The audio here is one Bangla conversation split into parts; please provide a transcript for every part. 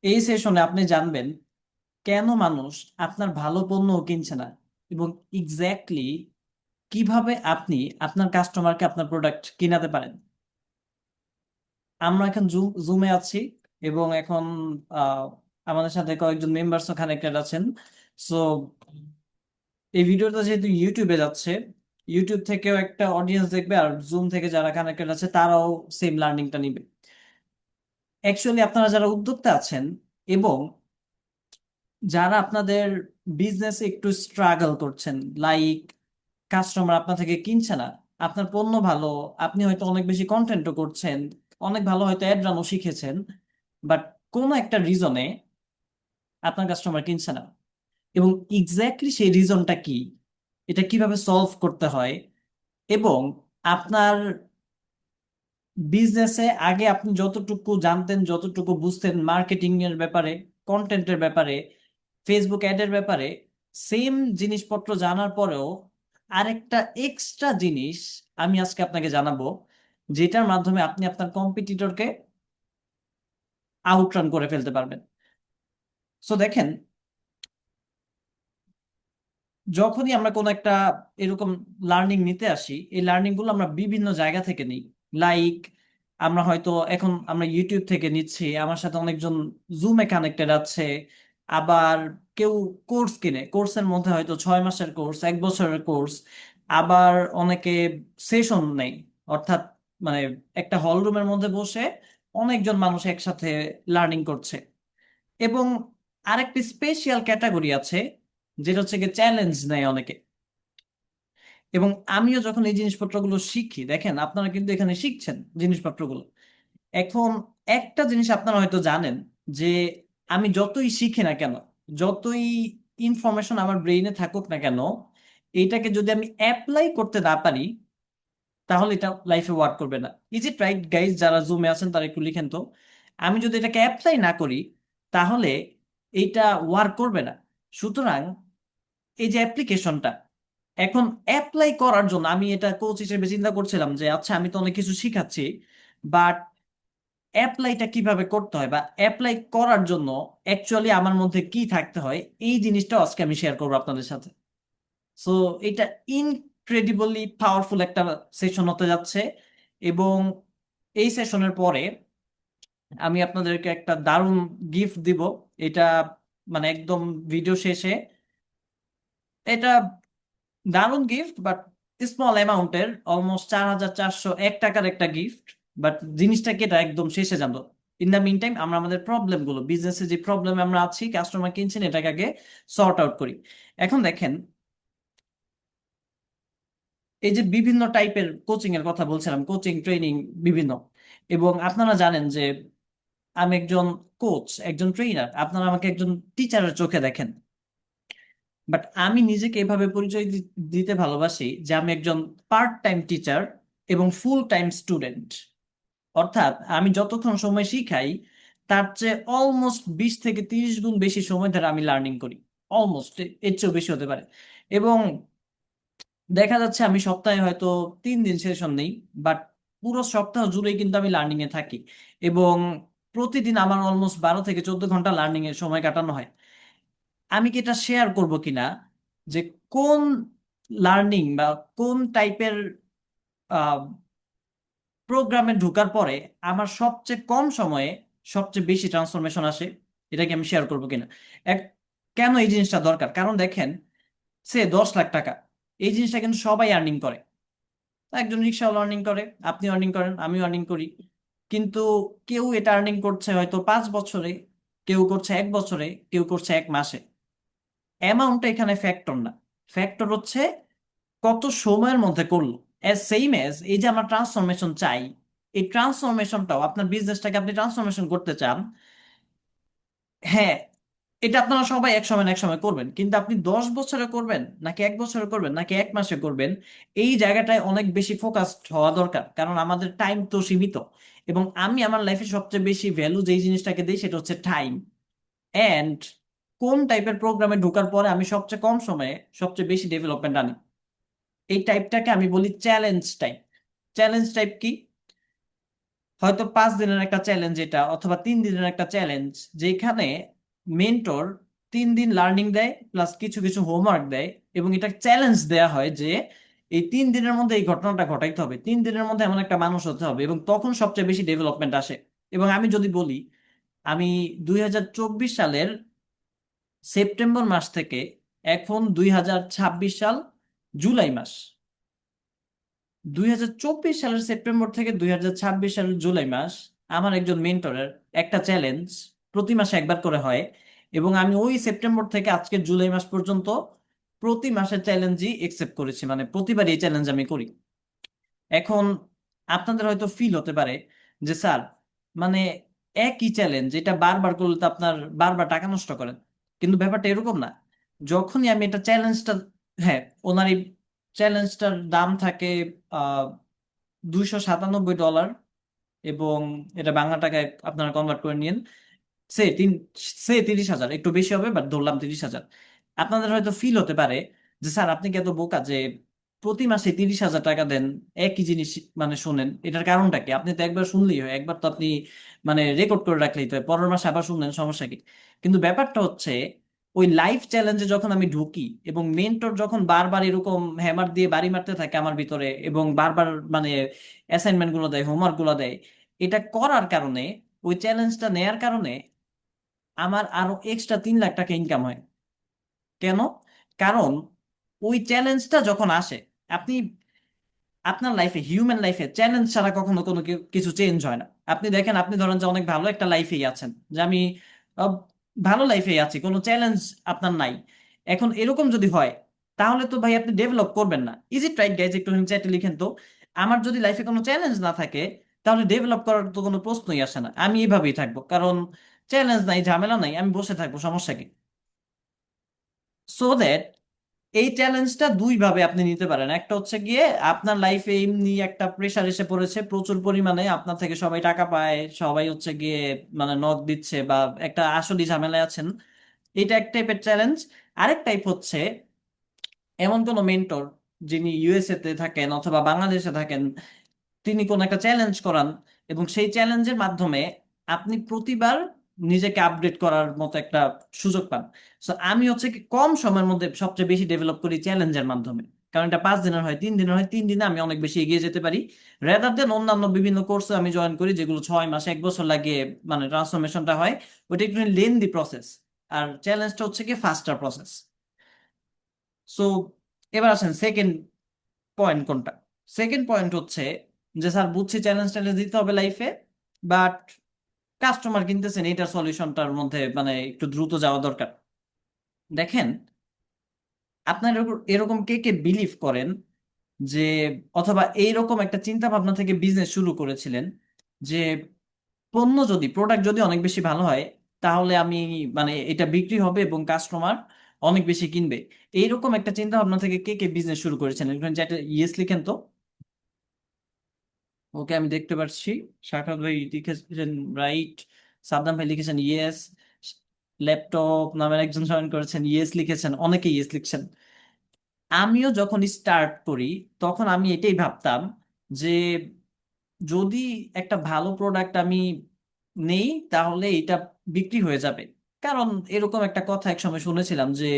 এই সেশনে আপনি জানবেন কেন মানুষ আপনার ভালো পণ্য কিনছে না, এবং এক্স্যাক্টলি কিভাবে আপনি আপনার কাস্টমারকে আপনার প্রোডাক্ট কিনাতে পারেন। আমরা এখন জুমে আছি, এবং এখন আহ, আমাদের সাথে কয়েকজন মেম্বার্সও কানেক্টেড আছেন। সো এই ভিডিওটা যেহেতু ইউটিউবে যাচ্ছে, ইউটিউব থেকেও একটা অডিয়েন্স দেখবে, আর জুম থেকে যারা কানেক্টেড আছে তারাও সেম লার্নিংটা নিবে। অ্যাকচুয়ালি আপনারা যারা উদ্যোক্তা আছেন এবং যারা আপনাদের বিজনেসে একটু স্ট্রাগল করছেন, লাইক কাস্টমার আপনার থেকে কিনছে না, আপনার পণ্য ভালো, আপনি হয়তো অনেক বেশি কন্টেন্টও করছেন, অনেক ভালো হয়তো অ্যাড রানও শিখেছেন, বাট কোনো একটা রিজনে আপনার কাস্টমার কিনছে না, এবং এক্স্যাক্টলি সেই রিজনটা কি, এটা কিভাবে সলভ করতে হয়, এবং আপনার বিজনেসে আগে আপনি যতটুকু জানতেন, যতটুকু বুঝতেন মার্কেটিং এর ব্যাপারে, কন্টেন্টের ব্যাপারে, ফেসবুক অ্যাডের ব্যাপারে, সেম জিনিসপত্র জানার পরেও আরেকটা এক্সট্রা জিনিস আমি আজকে আপনাকে জানাবো, যেটার মাধ্যমে আপনি আপনার কম্পিটিটরকে আউটরান করে ফেলতে পারবেন। সো দেখেন, যখনই আমরা কোনো একটা এরকম লার্নিং নিতে আসি, এই লার্নিং গুলো আমরা বিভিন্ন জায়গা থেকে নিই। লাইক আমরা হয়তো এখন আমরা ইউটিউব থেকে নিচ্ছি, আমার সাথে অনেকজন জুমে কানেক্টেড আছে, আবার কেউ কোর্স কিনে, কোর্সের মধ্যে হয়তো 6 মাসের কোর্স, 1 বছরের কোর্স, আবার অনেকে সেশন নেই, অর্থাৎ মানে একটা হল রুমের মধ্যে বসে অনেকজন মানুষ একসাথে লার্নিং করছে। এবং আরেকটি স্পেশাল ক্যাটাগরি আছে, যেটা হচ্ছে গিয়ে চ্যালেঞ্জ নেয় অনেকে। এবং আমিও যখন এই জিনিসপত্রগুলো শিখি, দেখেন আপনারা কিন্তু এখানে শিখছেন জিনিসপত্রগুলো। এখন একটা জিনিস আপনারা হয়তো জানেন, যে আমি যতই শিখি না কেন, যতই ইনফরমেশন আমার ব্রেইনে থাকুক না কেন, এইটাকে যদি আমি অ্যাপ্লাই করতে না পারি, তাহলে এটা লাইফে ওয়ার্ক করবে না। Is it right guys? যারা জুমে আছেন তারা একটু লিখেন তো। আমি যদি এটাকে অ্যাপ্লাই না করি, তাহলে এইটা ওয়ার্ক করবে না। সুতরাং এই যে অ্যাপ্লিকেশনটা, এখন অ্যাপ্লাই করার জন্য আমি এটা কোচ হিসেবে চিন্তা করছিলাম যে আচ্ছা, আমি তো অনেক কিছু শিখাচ্ছি, বাট অ্যাপ্লাইটা কিভাবে করতে হয়, বা অ্যাপ্লাই করার জন্য অ্যাকচুয়ালি আমার মধ্যে কি থাকতে হয়, এই জিনিসটা আজকে আমি শেয়ার করবো আপনাদের সাথে। সো এটা ইনক্রেডিবলি পাওয়ারফুল একটা সেশন হতে যাচ্ছে। এবং এই সেশনের পরে আমি আপনাদেরকে একটা দারুণ গিফট দিব। এটা মানে একদম ভিডিও শেষে, এটা দারুণ গিফট, বাট স্মল অ্যামাউন্টের, অলমোস্ট 4,401 টাকার একটা গিফট। বাট জিনিসটা কি, এটা একদম শেষে জানবো। ইন দ্য মিন টাইম আমরা আমাদের প্রবলেম গুলো, বিজনেসে যে প্রবলেম আমরা আছি, কাস্টমার কিনছেন, এটাকে আগে সর্ট আউট করি। এখন দেখেন, এই যে বিভিন্ন টাইপের কোচিং এর কথা বলছিলাম, কোচিং ট্রেনিং বিভিন্ন, এবং আপনারা জানেন যে আমি একজন কোচ, একজন ট্রেনার, আপনারা আমাকে একজন টিচারের চোখে দেখেন। বাট আমি নিজেকে এভাবে পরিচয় দিতে ভালোবাসি যে আমি একজন পার্ট টাইম টিচার এবং ফুল টাইম স্টুডেন্ট। অর্থাৎ আমি যতক্ষণ সময় শিখাই, তার চেয়ে অলমোস্ট 20 থেকে 30 গুণ বেশি সময় ধরে আমি লার্নিং করি। অলমোস্ট এর চেয়েও বেশি হতে পারে। এবং দেখা যাচ্ছে আমি সপ্তাহে হয়তো 3 দিন সেশন নেই, বাট পুরো সপ্তাহ জুড়েই কিন্তু আমি লার্নিং এ থাকি। এবং প্রতিদিন আমার অলমোস্ট 12 থেকে 14 ঘন্টা লার্নিং এর সময় কাটানো হয়। আমি কি এটা শেয়ার করব কিনা, যে কোন লার্নিং বা কোন টাইপের প্রোগ্রামে ঢোকার পরে আমার সবচেয়ে কম সময়ে সবচেয়ে বেশি ট্রান্সফরমেশন আসে, এটা কি আমি শেয়ার করবো কিনা। এক, কেন এই জিনিসটা দরকার? কারণ দেখেন, সে 10 লাখ টাকা, এই জিনিসটা কিন্তু সবাই আর্নিং করে। একজন রিক্সাওয়ালা আর্নিং করে, আপনি আর্নিং করেন, আমিও আর্নিং করি। কিন্তু কেউ এটা আর্নিং করছে হয়তো 5 বছরে, কেউ করছে 1 বছরে, কেউ করছে 1 মাসে। অ্যামাউন্টটা এখানে ফ্যাক্টর না, ফ্যাক্টর হচ্ছে কত সময়ের মধ্যে করলো। এজ সেম এজ এই যে আমরা ট্রান্সফরমেশন চাই, এই ট্রান্সফরমেশনটাও আপনার বিজনেসটাকে আপনি ট্রান্সফরমেশন করতে চান, হ্যাঁ, এটা আপনারা সবাই এক সময় না এক সময় করবেন, কিন্তু আপনি 10 বছরে করবেন নাকি 1 বছরে করবেন নাকি 1 মাসে করবেন, এই জায়গাটায় অনেক বেশি ফোকাসড হওয়া দরকার, কারণ আমাদের টাইম তো সীমিত। এবং আমি আমার লাইফে সবচেয়ে বেশি ভ্যালু যেই জিনিসটাকে দিই, সেটা হচ্ছে টাইম। অ্যান্ড কোন টাইপের প্রোগ্রামে ঢোকার পরে আমি সবচেয়ে কম সময়ে সবচেয়ে বেশি ডেভেলপমেন্ট আনি, এই টাইপটাকে আমি বলি চ্যালেঞ্জ টাইপ। চ্যালেঞ্জ টাইপ কি? হয়তো 5 দিনের একটা চ্যালেঞ্জ এটা, অথবা 3 দিনের একটা চ্যালেঞ্জ, যেখানে মেন্টর 3 দিন লার্নিং দেয় প্লাস কিছু কিছু হোমওয়ার্ক দেয়, এবং এটা চ্যালেঞ্জ দেয়া হয় যে এই 3 দিনের মধ্যে এই ঘটনাটা ঘটাইতে হবে, 3 দিনের মধ্যে এমন একটা মানুষ হতে হবে, এবং তখন সবচেয়ে বেশি ডেভেলপমেন্ট আসে। এবং আমি যদি বলি, আমি 2024 সালের সেপ্টেম্বর মাস থেকে এখন 2026 সাল জুলাই মাস, 2024 সালের সেপ্টেম্বর থেকে 2026 সালের জুলাই মাস, আমার একজন মেন্টরের একটা চ্যালেঞ্জ প্রতি মাসে একবার করে হয়, এবং আমি ওই সেপ্টেম্বর থেকে আজকের জুলাই মাস পর্যন্ত প্রতি মাসের চ্যালেঞ্জই একসেপ্ট করেছি, মানে প্রতিবার এই চ্যালেঞ্জ আমি করি। এখন আপনাদের হয়তো ফিল হতে পারে যে স্যার, মানে একই চ্যালেঞ্জ এটা বারবার করলে তো আপনার বারবার টাকা নষ্ট করেন। কিন্তু ব্যাপারটা এরকম না। যখনই আমি এটা চ্যালেঞ্জটা, হ্যাঁ, ওনার এই চ্যালেঞ্জটার দাম থাকে $297, এবং এটা বাংলা টাকায় আপনারা কনভার্ট করে নিন, সে তিন সে 30,000, একটু বেশি হবে বাট ধরলাম 30,000। আপনাদের হয়তো ফিল হতে পারে যে স্যার, আপনি কি এত বোকা যে প্রতি মাসে 30,000 টাকা দেন, একই জিনিস মানে শোনেন, এটার কারণটা কি? আপনি তো একবার শুনলেই হয়, একবার তো আপনি মানে রেকর্ড করে রাখলেই তো হয়, পরের মাসে আবার শুনলেন, সমস্যা কি? কিন্তু ব্যাপারটা হচ্ছে, ওই লাইফ চ্যালেঞ্জে যখন আমি ঢুকি এবং মেন্টর যখন বারবার এরকম হ্যামার দিয়ে বাড়ি মারতে থাকে আমার ভিতরে, এবং বারবার মানে অ্যাসাইনমেন্ট গুলো দেয়, হোমওয়ার্ক গুলো দেয়, এটা করার কারণে, ওই চ্যালেঞ্জটা নেয়ার কারণে আমার আরো এক্সট্রা 3 লাখ টাকা ইনকাম হয়। কেন? কারণ ওই চ্যালেঞ্জটা যখন আসে, আপনি আপনার লাইফে, হিউম্যান লাইফে চ্যালেঞ্জ ছাড়া কখনো কোনো কিছু চেঞ্জ হয় না। আপনি দেখেন, আপনি ধরেন যে অনেক ভালো একটা লাইফেই আছেন, যে আমি আহ, ভালো লাইফেই আছি, কোনো চ্যালেঞ্জ আপনার নাই। এখন এরকম যদি হয়, তাহলে তো ভাই আপনি ডেভেলপ করবেন না। Is it right guys? একটু চ্যাটে লিখেন তো। আমার যদি লাইফে কোনো চ্যালেঞ্জ না থাকে, তাহলে ডেভেলপ করার তো কোনো প্রশ্নই আসে না, আমি এভাবেই থাকবো, কারণ চ্যালেঞ্জ নাই, ঝামেলা নাই, আমি বসে থাকবো, সমস্যা কি? সো দ্যাট এই চ্যালেঞ্জটা দুই ভাবে আপনি নিতে পারেন। একটা হচ্ছে গিয়ে, আপনার লাইফে এমনি একটা প্রেশার এসে পড়েছে প্রচুর পরিমাণে, আপনার থেকে সবাই টাকা পায়, সবাই হচ্ছে গিয়ে মানে নক দিচ্ছে, বা একটা আসলে ঝামেলায় আছেন, এটা এক টাইপের চ্যালেঞ্জ। আরেক টাইপ হচ্ছে এমন কোন মেন্টর, যিনি ইউএসএ তে থাকেন অথবা বাংলাদেশে থাকেন, তিনি কোন একটা চ্যালেঞ্জ করান, এবং সেই চ্যালেঞ্জের মাধ্যমে আপনি প্রতিবার নিজেকে আপডেট করার মতো একটা সুযোগ পান। সো আমি হচ্ছে কি কম সময়ের মধ্যে সবচেয়ে বেশি ডেভেলপ করি চ্যালেঞ্জের মাধ্যমে, কারণ এটা 5 দিনের হয়, 3 দিনের হয়, 3 দিনে আমি অনেক বেশি এগিয়ে যেতে পারি, রেদার দেন অন্যান্য বিভিন্ন কোর্সে আমি জয়েন করি যেগুলো 6 মাস 1 বছর লাগিয়ে মানে ট্রান্সফরমেশনটা হয়। ওইটা একটু লেন্দি প্রসেস, আর চ্যালেঞ্জটা হচ্ছে কি ফাস্টার প্রসেস। সো এবার আসেন সেকেন্ড পয়েন্ট কোনটা। সেকেন্ড পয়েন্ট হচ্ছে যে স্যার, বুঝছি চ্যালেঞ্জ ট্যালেঞ্জ দিতে হবে লাইফে, বাট কাস্টমার কিনতেছেন, এটার সলিউশনটার মধ্যে মানে একটু দ্রুত যাওয়া দরকার। দেখেন, আপনার এরকম কে কে বিলিভ করেন যে, অথবা এইরকম একটা চিন্তা ভাবনা থেকে বিজনেস শুরু করেছিলেন যে পণ্য যদি, প্রোডাক্ট যদি অনেক বেশি ভালো হয়, তাহলে আমি মানে এটা বিক্রি হবে এবং কাস্টমার অনেক বেশি কিনবে? এইরকম একটা চিন্তা ভাবনা থেকে কে কে বিজনেস শুরু করেছেন? এখানে যে একটা ইয়েস লিখেন তো। ওকে, আমি দেখতে পাচ্ছি। সাখাত ভাই লিখেছেন রাইট, সাদ্দাম ভাই লিখেছেন ইয়েস, ল্যাপটপ নামের একজন জয়েন করেছেন ইয়েস লিখেছেন, অনেকে ইয়েস লিখছেন। আমিও যখন স্টার্ট করি, তখন আমি এটাই ভাবতাম যে যদি একটা ভালো প্রোডাক্ট আমি নেই, তাহলে এটা বিক্রি হয়ে যাবে। কারণ এরকম একটা কথা একসময় শুনেছিলাম যে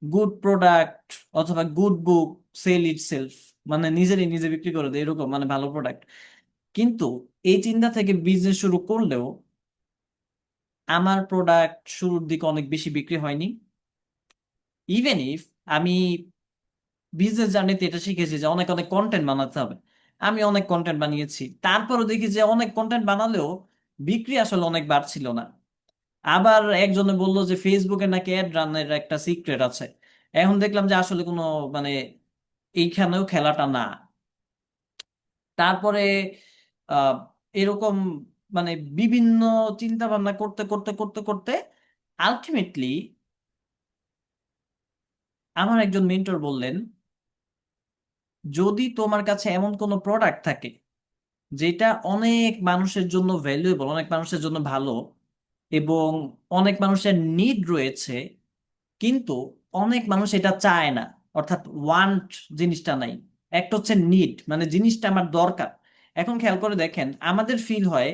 গুড প্রোডাক্ট অথবা good book sell itself, মানে নিজেরই নিজে বিক্রি করে দেয়, এরকম মানে ভালো প্রোডাক্ট। কিন্তু এই চিন্তা থেকে বিজনেস শুরু করলেও আমার প্রোডাক্ট শুরুর দিকে অনেক বেশি বিক্রি হয়নি। ইভেন ইফ আমি বিজনেস জার্নিতে এটা শিখেছি যে অনেক অনেক কন্টেন্ট বানাতে হবে, আমি অনেক কন্টেন্ট বানিয়েছি, তারপরও দেখি যে অনেক কন্টেন্ট বানালেও বিক্রি আসলে অনেক বাড়ছিল না। আবার একজনে বললো যে ফেসবুকে নাকি অ্যাড রানের একটা সিক্রেট আছে। এখন দেখলাম যে আসলে কোনো মানে এইখানেও খেলাটা না। তারপরে আহ এরকম মানে বিভিন্ন চিন্তা ভাবনা করতে করতে করতে করতে আলটিমেটলি আমার একজন মেন্টর বললেন, যদি তোমার কাছে এমন কোনো প্রোডাক্ট থাকে যেটা অনেক মানুষের জন্য ভ্যালুয়েবল, অনেক মানুষের জন্য ভালো, এবং অনেক মানুষের নিড রয়েছে, কিন্তু অনেক মানুষ এটা চায় না, অর্থাৎ ওয়ান্ট জিনিসটা নাই। একটা হচ্ছে নিড, মানে জিনিসটা আমার দরকার, এখন খেয়াল করে দেখেন, আমাদের ফিল হয়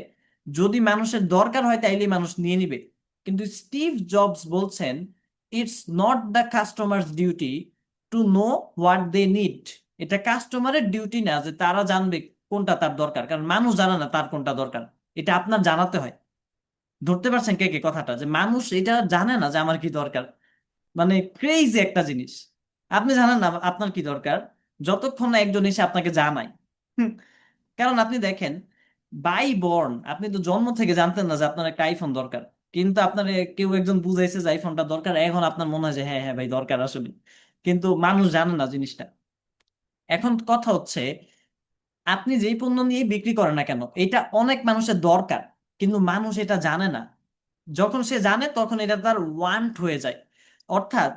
যদি মানুষের দরকার হয় তাইলে মানুষ নিয়ে নিবে, কিন্তু স্টিভ জবস বলছেন it's not the customer's duty to know what they need. এটা কাস্টমারের ডিউটি না যে তারা জানবে কোনটা তার দরকার, কারণ মানুষ জানে না তার কোনটা দরকার, এটা আপনার জানাতে হয়। ধরতে পারছেন কে কে কথাটা, যে মানুষ এটা জানে না যে আমার কি দরকার। মানে ক্রেজি একটা জিনিস। আপনি জানেন না আপনার কি দরকার যতক্ষণ না একজন এসে আপনাকে জানায়। হুম, কারণ আপনি দেখেন, বাই বর্ন আপনি তো জন্ম থেকে জানতেন না যে আপনার একটা আইফোন দরকার, কিন্তু আপনার কেউ একজন বুঝাইছে যে আইফোনটা দরকার, এখন আপনার মনে হয় যে হ্যাঁ হ্যাঁ ভাই দরকার আসলে। কিন্তু মানুষ জানে না জিনিসটা। এখন কথা হচ্ছে, আপনি যেই পণ্য নিয়ে বিক্রি করেন না কেন এটা অনেক মানুষের দরকার, কিন্তু মানুষ এটা জানে না। যখন সে জানে তখন এটা তার ওয়ান্ট হয়ে যায়। অর্থাৎ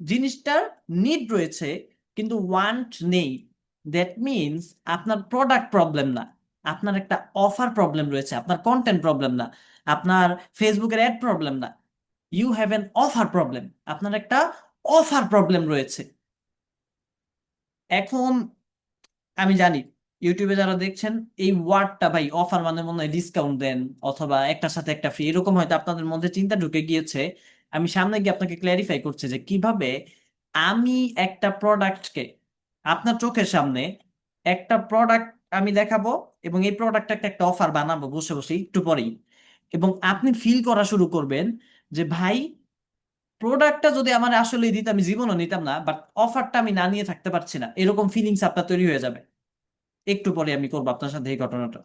জিনিসটার নিড রয়েছে কিন্তু ওয়ান্ট নেই। দ্যাট মিনস আপনার প্রোডাক্ট প্রবলেম না, আপনার একটা অফার প্রবলেম রয়েছে, আপনার কন্টেন্ট প্রবলেম না, আপনার ফেসবুকের অ্যাড প্রবলেম না। You have an offer problem, আপনার একটা অফার প্রবলেম রয়েছে। এখন আমি জানি ইউটিউবে যারা দেখছেন এই ওয়ার্ডটা, ভাই অফার মানে মনে হয় ডিসকাউন্ট দেন অথবা একটার সাথে একটা ফ্রি, এরকম হয়তো আপনাদের মধ্যে চিন্তা ঢুকে গিয়েছে। আমি সামনে গিয়ে আপনাকে ক্ল্যারিফাই করছি যে কিভাবে আমি একটা প্রোডাক্টকে আপনার চোখের সামনে একটা প্রোডাক্ট আমি দেখাবো, এবং এই প্রোডাক্টটাকে একটা অফার বানাবো বসে বসে একটু পরেই, এবং আপনি ফিল করা শুরু করবেন যে ভাই প্রোডাক্টটা যদি আমার আসলে দিত আমি জীবনও নিতাম না, বাট অফারটা আমি না নিয়ে থাকতে পারছি না, এরকম ফিলিংস আপনার তৈরি হয়ে যাবে। একটু পরে আমি করবো আপনার সাথে এই ঘটনাটা।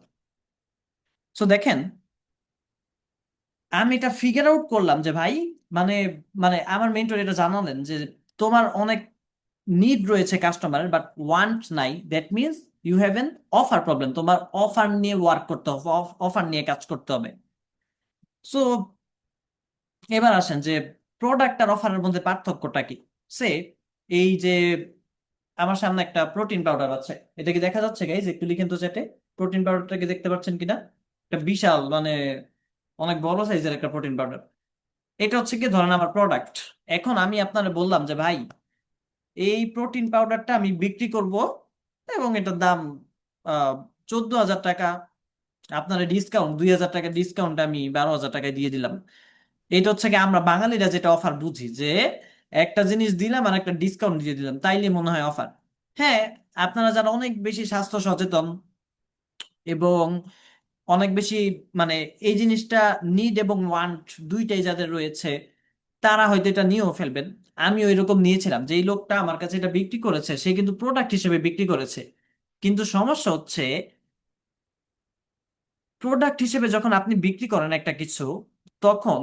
সো দেখেন, আমি এটা ফিগার আউট করলাম যে ভাই, মানে মানে আমার মেন্টর এটা জানালেন যে তোমার অনেক নিড রয়েছে কাস্টমারের বাট ওয়ান্ট নাই, that means you have an offer problem. তোমার অফার নিয়ে ওয়ার্ক করতে হবে, অফার নিয়ে কাজ করতে হবে। সো এবার আসেন যে প্রোডাক্ট আর অফারের মধ্যে পার্থক্যটা কি। সে এই যে আমার সামনে একটা প্রোটিন পাউডার আছে, এটা কি দেখা যাচ্ছে গাইজ? একটু লিখেন তো চ্যাটে, প্রোটিন পাউডারটাকে দেখতে পাচ্ছেন কিনা? একটা বিশাল মানে অনেক বড় সাইজের একটা প্রোটিন পাউডার। এটা হচ্ছে কি ধরেন আমার প্রোডাক্ট। এখন আমি আপনারে বললাম যে ভাই এই প্রোটিন পাউডারটা আমি বিক্রি করব এবং এটার দাম 14,000 টাকা, আপনার ডিসকাউন্ট 2,000 টাকা ডিসকাউন্ট আমি 12,000 টাকায় দিয়ে দিলাম। এটা হচ্ছে কি আমরা বাঙালিরা যেটা অফার বুঝি, যে একটা জিনিস দিলাম আর একটা ডিসকাউন্ট দিয়ে দিলাম তাইলে মনে হয় অফার। হ্যাঁ, আপনারা যারা অনেক বেশি স্বাস্থ্য সচেতন এবং অনেক বেশি মানে এই জিনিসটা নিড এবং ওয়ান্ট দুইটাই যাদের রয়েছে, তারা হয়তো এটা নিয়েও ফেলবেন। আমি ওই রকম নিয়েছিলাম, যে এই লোকটা আমার কাছে এটা বিক্রি করেছে সে কিন্তু প্রোডাক্ট হিসেবে বিক্রি করেছে, কিন্তু সমস্যা হচ্ছে প্রোডাক্ট হিসেবে যখন আপনি বিক্রি করেন একটা কিছু, তখন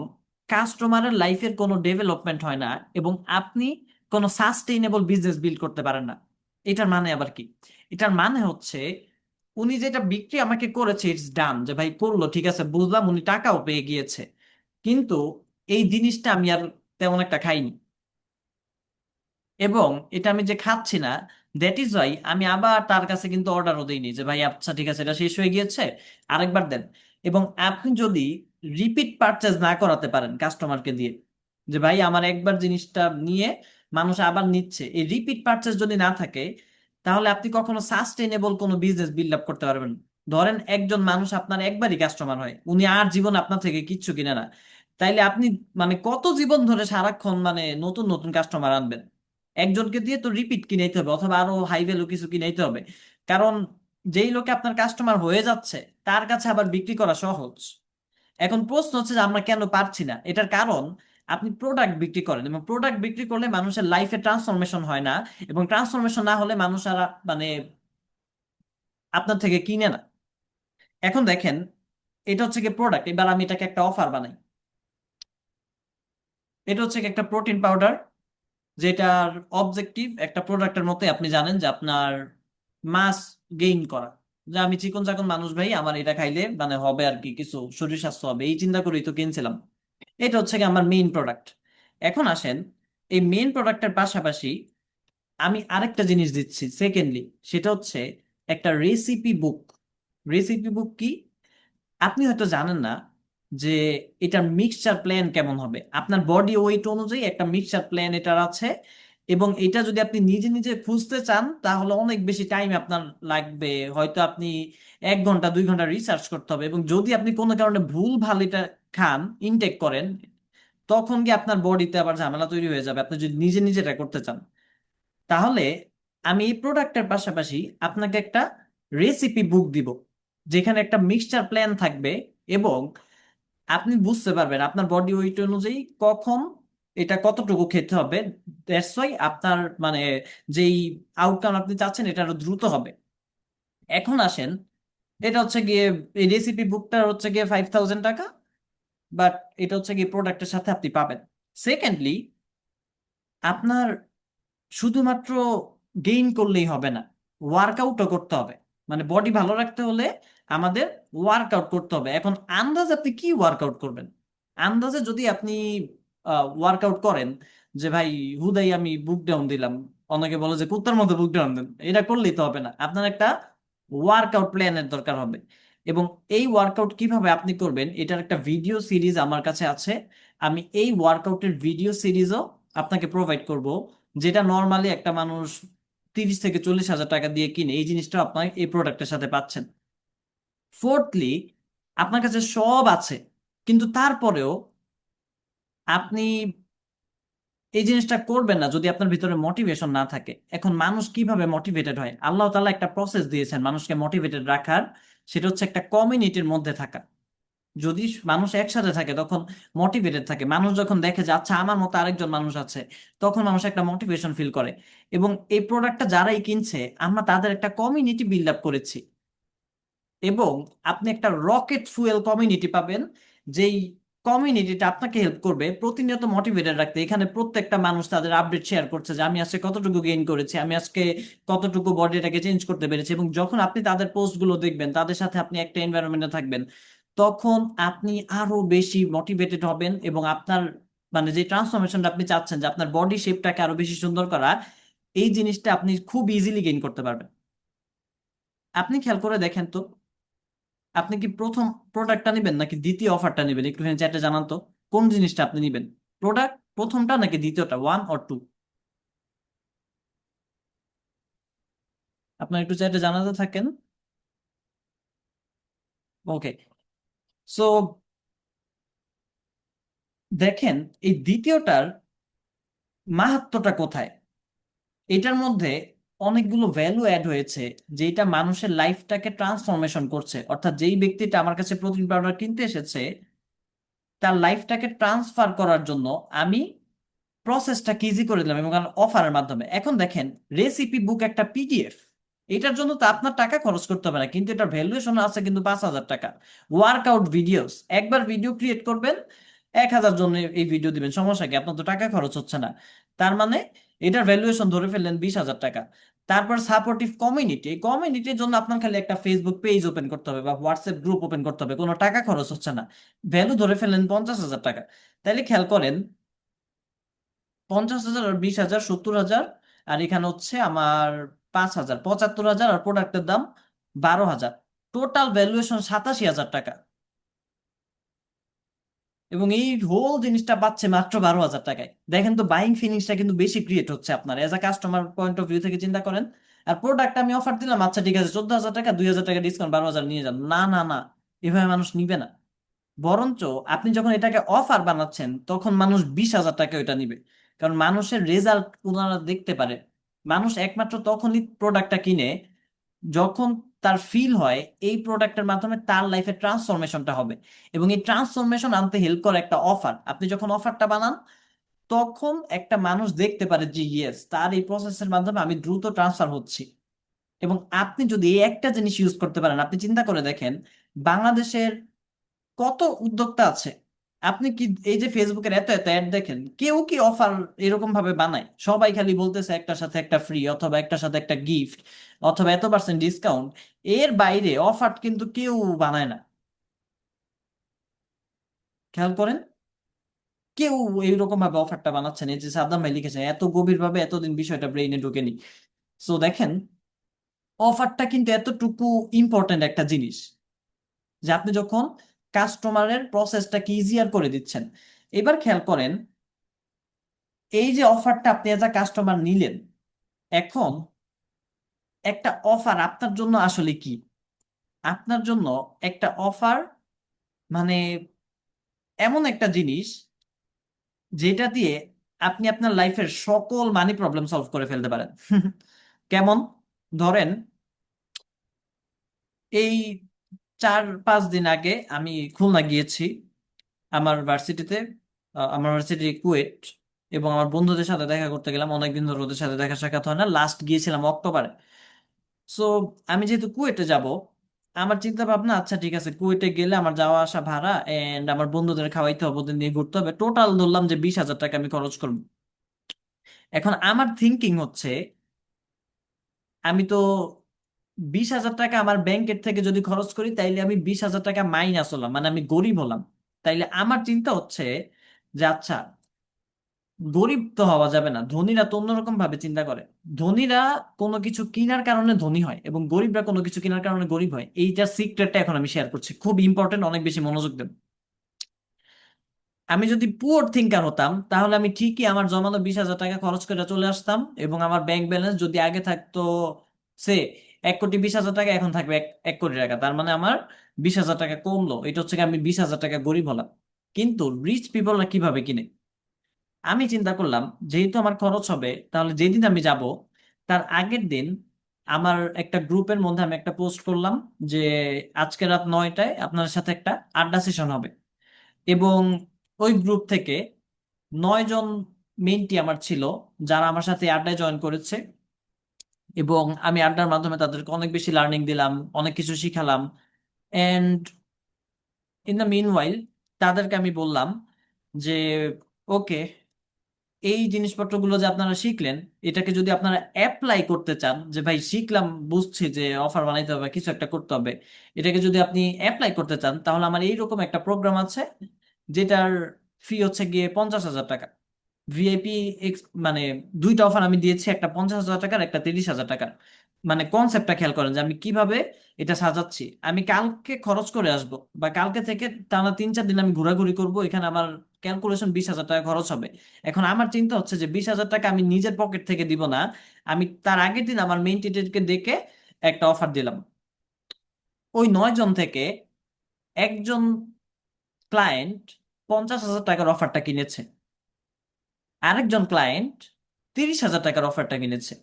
কাস্টমারের লাইফের কোনো ডেভেলপমেন্ট হয় না এবং আপনি কোনো সাস্টেইনেবল বিজনেস বিল্ড করতে পারেন না। এটার মানে আবার কি? এটার মানে হচ্ছে উনি যেটা বিক্রি আমাকে করেছে ইটস ডান, যে ভাই করলো ঠিক আছে বুঝলাম, উনি টাকাও পেয়ে গিয়েছে, কিন্তু এই জিনিসটা আমি আর তেমন একটা খাইনি, এবং এটা আমি যে খাচ্ছি না, দ্যাট ইজ ওয়াই আমি আবার তার কাছে কিন্তু অর্ডারও দিইনি যে ভাই আচ্ছা ঠিক আছে এটা শেষ হয়ে গিয়েছে আরেকবার দেন। এবং আপনি যদি রিপিট পারচেজ না করাতে পারেন কাস্টমারকে দিয়ে, যে ভাই আমার একবার জিনিসটা নিয়ে মানুষ আবার নিচ্ছে, এই রিপিট পারচেজ যদি না থাকে, তাহলে আপনি কখনো সাস্টেইনেবল কোনো বিজনেস বিল্ড আপ করতে পারবেন না। ধরেন একজন মানুষ আপনার একবারই কাস্টমার হয়, উনি আর জীবন আপনার থেকে কিচ্ছু কিনে না, তাইলে আপনি মানে কত জীবন ধরে সারাক্ষণ মানে নতুন নতুন কাস্টমার আনবেন? একজনকে দিয়ে তো রিপিট কিনাইতে হবে অথবা আরো হাই ভ্যালু কিছু কিনাইতে হবে, কারণ যেই লোকে আপনার কাস্টমার হয়ে যাচ্ছে তার কাছে আবার বিক্রি করা সহজ। এখন প্রশ্ন হচ্ছে যে আমরা কেন পারছি না, এটার কারণ আপনি প্রোডাক্ট বিক্রি করেন এবং প্রোডাক্ট বিক্রি করলে মানুষের লাইফে ট্রান্সফরমেশন হয় না, এবং ট্রান্সফরমেশন না হলে মানুষ আর মানে আপনার থেকে কিনে না। এখন দেখেন, এটা হচ্ছে কি প্রোডাক্ট, এবার আমি এটাকে একটা অফার বানাই। এটা হচ্ছে কি একটা প্রোটিন পাউডার যেটার অবজেক্টিভ একটা প্রোডাক্টের মতো, আপনি জানেন যে আপনার মাস গেইন করা, যে আমি চিকন চাকন মানুষ ভাই আমার এটা খাইলে মানে হবে আর কি কিছু শরীর স্বাস্থ্য হবে, এই চিন্তা করেই তো কিনছিলাম। এটা হচ্ছে কি আমার মেইন প্রোডাক্ট। এখন আসেন, এই মেইন প্রোডাক্টের পাশাপাশি আমি আরেকটা জিনিস দিচ্ছি সেকেন্ডলি, সেটা হচ্ছে একটা রেসিপি বুক। রেসিপি বুক কি? আপনি হয়তো জানেন না যে এটার মিক্সচার প্ল্যান কেমন হবে, আপনার বডি ওয়েট অনুযায়ী একটা মিক্সচার প্ল্যান এটার আছে, এবং এটা যদি আপনি নিজে নিজে খুঁজতে চান তাহলে অনেক বেশি টাইম আপনার লাগবে, হয়তো আপনি 1 ঘন্টা 2 ঘন্টা রিসার্চ করতে হবে। এবং যদি আপনি কোনো কারণে ভুল ভাল এটা খান, ইনটেক করেন, তখন কি আপনার বডিতে আবার ঝামেলা তৈরি হয়ে যাবে আপনি যদি নিজে নিজে এটা করতে চান। তাহলে আমি এই প্রোডাক্টের পাশাপাশি আপনাকে একটা রেসিপি বুক দিব, যেখানে একটা মিক্সচার প্ল্যান থাকবে, এবং আপনি বুঝতে পারবেন আপনার বডি ওয়েট অনুযায়ী কখন এটা কতটুকু খেতে হবে। দ্যাটস ওয়াই আপনার মানে যেই আউটকাম আপনি চাচ্ছেন এটা আরো দ্রুত হবে। এখন আসেন, এটা হচ্ছে গিয়ে এই রেসিপি বুকটা হচ্ছে গিয়ে 5000 টাকা, বাট এটা হচ্ছে গিয়ে প্রোডাক্টের সাথে আপনি পাবেন। সেকেন্ডলি, আপনার শুধুমাত্র গেইন করলেই হবে না, ওয়ার্কআউটও করতে হবে। মানে বডি ভালো রাখতে হলে আমাদের ওয়ার্কআউট করতে হবে। এখন আন্দাজ আপনি কি ওয়ার্কআউট করবেন? আন্দাজে যদি আপনি ওয়ার্কআউট করেন যে ভাই হুদাই আমি বুক ডাউন দিলাম, অনেকে বলে যে কুত্তার মতো বুক ডাউন দেন, এটা করলেই তো হবে না। আপনার একটা ওয়ার্কআউট প্ল্যানের দরকার হবে। এবং এই ওয়ার্কআউট কিভাবে আপনি করবেন এটার একটা ভিডিও সিরিজ আমার কাছে আছে। আমি এই ওয়ার্কআউটের ভিডিও সিরিজও আপনাকে প্রোভাইড করব, যেটা নর্মালি একটা মানুষ 30 থেকে 40 হাজার টাকা দিয়ে কিনে, এই জিনিসটা আপনার এই প্রোডাক্টের সাথে পাচ্ছেন। ফোর্থলি, আপনার কাছে সব আছে, কিন্তু তারপরেও আপনি এই জিনিসটা করবেন না যদি আপনার ভিতরে মোটিভেশন না থাকে। এখন মানুষ কিভাবে মোটিভেটেড হয়? আল্লাহ তাআলা একটা প্রসেস দিয়েছেন মানুষকে মোটিভেটেড রাখার, সেটা হচ্ছে একটা কমিউনিটির মধ্যে থাকা। যদি মানুষ একসাথে থাকে তখন মোটিভেটেড থাকে। মানুষ যখন দেখে যে আচ্ছা আমার মতো আরেকজন মানুষ আছে, তখন মানুষ একটা মোটিভেশন ফিল করে। এবং এই প্রোডাক্টটা যারাই কিনছে আমরা তাদের একটা কমিউনিটি বিল্ড আপ করেছি। এবং আপনি একটা রকেট ফুয়েল কমিউনিটি পাবেন, যেই কমিউনিটিটা আপনাকে হেল্প করবে প্রতিনিয়ত মোটিভেটেড রাখতে। এখানে প্রত্যেকটা মানুষ তাদের আপডেট শেয়ার করছে যে আমি আজকে কতটুকু গেইন করেছি, আমি আজকে কতটুকু বডিটাকে চেঞ্জ করতে পেরেছি। এবং যখন আপনি তাদের পোস্টগুলো দেখবেন, তাদের সাথে আপনি একটা এনভায়রনমেন্টে থাকবেন, তখন আপনি আরো বেশি মোটিভেটেড হবেন। এবং আপনার মানে যে ট্রান্সফরমেশনটা আপনি চাচ্ছেন, যে আপনার বডি শেপটাকে আরো বেশি সুন্দর করা, এই জিনিসটা আপনি খুব ইজিলি গেইন করতে পারবেন। আপনি খেয়াল করে দেখেন তো, আপনি কি প্রথম প্রোডাক্টটা নেবেন নাকি দ্বিতীয় অফারটা নেবেন? একটুখানি চ্যাটে জানান তো কোন জিনিসটা আপনি নেবেন, প্রোডাক্ট প্রথমটা নাকি দ্বিতীয়টা, 1 অর 2? আপনার একটু চ্যাটে জানাতে থাকেন। ওকে, সো দেখেন এই দ্বিতীয়টার মাহাত্ম্যটা কোথায়। এটার মধ্যে অনেকগুলো ভ্যালু অ্যাড হয়েছে, যেটা মানুষের লাইফটাকে ট্রান্সফরমেশন করছে। অর্থাৎ যেই ব্যক্তিটা আমার কাছে প্রোটিন পাউডার কিনতে এসেছে, তার লাইফটাকে ট্রান্সফার করার জন্য আমি প্রসেসটা ইজি করে দিলাম, এবং অফারের মাধ্যমে। এখন দেখেন, রেসিপি বুক একটা পিডিএফ, এটার জন্য তো আপনার টাকা খরচ করতে হবে না, কিন্তু এটার ভ্যালুয়েশন আছে কিন্তু 5000 টাকা। ওয়ার্কআউট ভিডিওস, একবার ভিডিও ক্রিয়েট করবেন, 1000 জন এই ভিডিও দিবেন, সমস্যা কি? আপনার তো টাকা খরচ হচ্ছে না। তার মানে এটার ভ্যালুয়েশন ধরে ফেললেন 20,000 টাকা। তারপর সাপোর্টিভ কমিউনিটি, এই কমিউনিটির জন্য আপনার খালি একটা ফেসবুক পেজ ওপেন করতে হবে বা হোয়াটসঅ্যাপ গ্রুপ ওপেন করতে হবে, কোনো টাকা খরচ হচ্ছে না। ভ্যালু ধরে ফেললেন 50,000 টাকা। তাইলে খেয়াল করেন, 50,000 আর 20,000, 70,000, আর এখানে হচ্ছে আমার 5,000, 75,000, আর প্রোডাক্টের দাম 12,000। টোটাল ভ্যালুয়েশন 87,000 টাকা। এবং এই হোল জিনিসটা পাচ্ছে মাত্র 12,000 টাকায়। দেখেন তো, বাইং ফিলিংসটা কিন্তু বেশি ক্রিয়েট হচ্ছে আপনার as a customer point of view থেকে চিন্তা করেন। আর প্রোডাক্ট আমি অফার দিলাম, আচ্ছা ঠিক আছে 14,000 টাকা, 2,000 টাকা ডিসকাউন্ট, 12,000 নিয়ে যান। না না না, এভাবে মানুষ নিবে না। বরঞ্চ আপনি যখন এটাকে অফার বানাচ্ছেন তখন মানুষ 20,000 টাকা ওইটা নিবে। কারণ মানুষের রেজাল্ট ওনারা দেখতে পারে। মানুষ একমাত্র তখনই প্রোডাক্টটা কিনে যখন তার ফিল হয় এই প্রোডাক্টের মাধ্যমে তার লাইফে ট্রান্সফরমেশনটা হবে। এবং এই ট্রান্সফরমেশন আনতে হেল্প করে একটা অফার। আপনি যখন অফারটা বানান, তখন একটা মানুষ দেখতে পারে যে ইয়েস, তার এই প্রসেসের মাধ্যমে আমি দ্রুত ট্রান্সফার হচ্ছি। এবং আপনি যদি এই একটা জিনিস ইউজ করতে পারেন, আপনি চিন্তা করে দেখেন বাংলাদেশের কত উদ্যোক্তা আছে। আপনি কি এই যে ফেসবুকের এত এত অ্যাড দেখেন, কেউ কি অফার এরকম ভাবে বানায়? সবাই খালি বলতেছে একটার সাথে একটা ফ্রি, অথবা একটার সাথে একটা গিফট, অথবা এত% ডিসকাউন্ট। এর বাইরে অফার কিন্তু কেউ বানায় না। খেয়াল করেন, কেউ এইরকম ভাবে অফারটা বানাচ্ছে না। এই যে সাদ্দাম ভাই লিখেছেন, এত গভীর ভাবে এতদিন বিষয়টা ব্রেইনে ঢুকেনি। সো দেখেন, অফারটা কিন্তু এতটুকু ইম্পর্টেন্ট একটা জিনিস, যে আপনি যখন কাস্টমারের প্রসেসটাকে ইজিয়ার করে দিচ্ছেন। এবার খেয়াল করেন, এই যে অফারটা আপনি এজ আ কাস্টমার নিলেন, এখন একটা অফার আপনার জন্য আসলে কি? আপনার জন্য একটা অফার মানে এমন একটা জিনিস যেটা দিয়ে আপনি আপনার লাইফের সকল মানি প্রবলেম সলভ করে ফেলতে পারেন। কেমন? ধরেন এই 4-5 দিন আগে আমি খুলনা গিয়েছি আমার ভার্সিটিতে, আমার ভার্সিটি কুয়েট, এবং আমার বন্ধুদের সাথে দেখা করতে গেলাম। অনেকদিন ধরে ওদের সাথে দেখা সাক্ষাৎ হয় না, লাস্ট গিয়েছিলাম অক্টোবরে। সো আমি যেহেতু কুয়েটে যাব, আমার চিন্তা ভাবনা, আচ্ছা ঠিক আছে, কুয়েটে গেলে আমার যাওয়া আসা ভাড়া এন্ড আমার বন্ধুদের খাওয়াইতে হবে, ওদের নিয়ে ঘুরতে হবে, টোটাল ধরলাম যে 20,000 টাকা আমি খরচ করবো। এখন আমার থিঙ্কিং হচ্ছে, আমি তো 20,000 টাকা আমার ব্যাংকের থেকে যদি খরচ করি, তাইলে আমি 20,000 টাকা মাইনাস হলাম, মানে আমি গরিব হলাম। তাইলে আমার চিন্তা হচ্ছে যে আচ্ছা, গরিব তো হওয়া যাবে না, ধনীরা তো অন্যরকম ভাবে চিন্তা করে। ধনীরা কোনো কিছু কেনার কারণে ধনী হয় এবং গরিবরা কোনো কিছু কেনার কারণে গরিব হয়। এইটার সিক্রেটটা এখন আমি শেয়ার করছি, খুব ইম্পর্টেন্ট, অনেক বেশি মনোযোগ দেন। আমি যদি পুয়ার থিঙ্কার হতাম, তাহলে আমি ঠিকই আমার জমানো 20,000 টাকা খরচ করে চলে আসতাম, এবং আমার ব্যাংক ব্যালেন্স যদি আগে থাকতো সে 1,20,000 টাকা, এখন থাকবে 1,000,000,000 টাকা। তার মানে আমার 20,000 টাকা কমলো। এটা হচ্ছে কি, আমি 20,000 টাকা গরিব হলাম। কিন্তু রিচ পিপলরা কিভাবে কিনে? আমি চিন্তা করলাম, যেহেতু আমার খরচ হবে, তাহলে যেদিন আমি যাব তার আগের দিন আমার একটা গ্রুপের মধ্যে আমি একটা পোস্ট করলাম যে আজকে রাত 9টায় আপনার সাথে একটা আড্ডা সেশন হবে। এবং ওই গ্রুপ থেকে 9 জন মেন্টি আমার ছিল, যারা আমার সাথে আড্ডায় জয়েন করেছে। এবং আমি আড্ডার মাধ্যমে তাদেরকে অনেক বেশি লার্নিং দিলাম, অনেক কিছু শিখালাম। এন্ড ইন দ্য মিন ওয়াইল তাদেরকে আমি বললাম যে ওকে, এই জিনিসপত্রগুলো যে আপনারা শিখলেন, এটাকে যদি আপনারা অ্যাপ্লাই করতে চান, যে ভাই শিখলাম, বুঝছি যে অফার বানাইতে হবে, কিছু একটা করতে হবে, এটাকে যদি আপনি অ্যাপ্লাই করতে চান, তাহলে আমার এইরকম একটা প্রোগ্রাম আছে যেটার ফি হচ্ছে গিয়ে 50,000 টাকা। ভিআইপি এক্স, মানে দুইটা অফার আমি দিয়েছি, একটা 50,000 টাকার, একটা 30,000 টাকার। মানে কনসেপ্টটা খেয়াল করেন যে আমি কিভাবে এটা সাজাচ্ছি। আমি কালকে খরচ করে আসব, বা কালকে থেকে টানা 3-4 দিন আমি ঘোরাঘুরি করব, এখানে আমার ক্যালকুলেশন 20,000 টাকা খরচ হবে। এখন আমার চিন্তা হচ্ছে যে 20,000 টাকা আমি নিজের পকেট থেকে দিব না, আমি তার আগের দিন আমার মেইন টিচারকে ডেকে একটা অফার দিলাম। ওই 9 জন থেকে একজন ক্লায়েন্ট 50,000 টাকার অফারটা কিনেছে, আরেকজন ক্লায়েন্ট 30,000 টাকার অফারটা কিনেছে।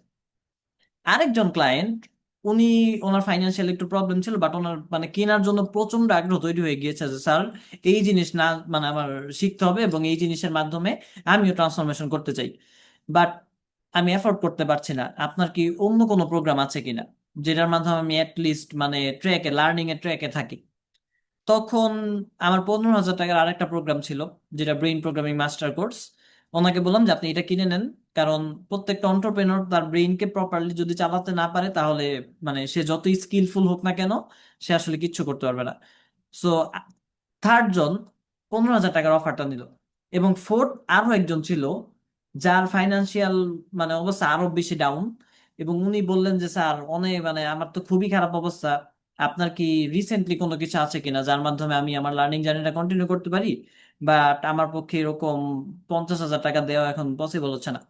আরেকজন ক্লায়েন্ট, উনি, ওনার ফাইন্যান্সিয়াল একটু প্রবলেম ছিল, বাট ওনার মানে কেনার জন্য প্রচন্ড আগ্রহ তৈরি হয়ে গিয়েছে যে স্যার, এই জিনিস না মানে আমার শিখতে হবে, এবং এই জিনিসের মাধ্যমে আমিও ট্রান্সফরমেশন করতে চাই, বাট আমি এফোর্ড করতে পারছি না। আপনার কি অন্য কোনো প্রোগ্রাম আছে কিনা যেটার মাধ্যমে আমি অ্যাটলিস্ট মানে ট্র্যাকে, লার্নিং এর ট্র্যাকে থাকি? তখন আমার 15,000 টাকার আরেকটা প্রোগ্রাম ছিল, যেটা ব্রেইন প্রোগ্রামিং মাস্টার কোর্স। ওনাকে বললাম যে আপনি এটা কিনে নেন, কারণ প্রত্যেকটা অন্টারপ্রেনর তার ব্রেইনকে প্রপারলি যদি চালাতে না পারে, তাহলে মানে সে যতই স্কিলফুল হোক না কেন, সে আসলে কিচ্ছু করতে পারবে না। সো থার্ড জন 15,000 টাকার অফারটা নিল। এবং ফোর্থ আরো একজন ছিল, যার ফাইন্যান্সিয়াল মানে অবস্থা আরো বেশি ডাউন, এবং উনি বললেন যে স্যার, অনেক মানে আমার তো খুবই খারাপ অবস্থা, আপনার কি রিসেন্টলি কোনো কিছু আছে কিনা যার মাধ্যমে আমি আমার লার্নিং জার্নিটা কন্টিনিউ করতে পারি? বাট আমার পক্ষে এরকম 50,000 টাকা দেওয়া এখন পসিবল হচ্ছে না।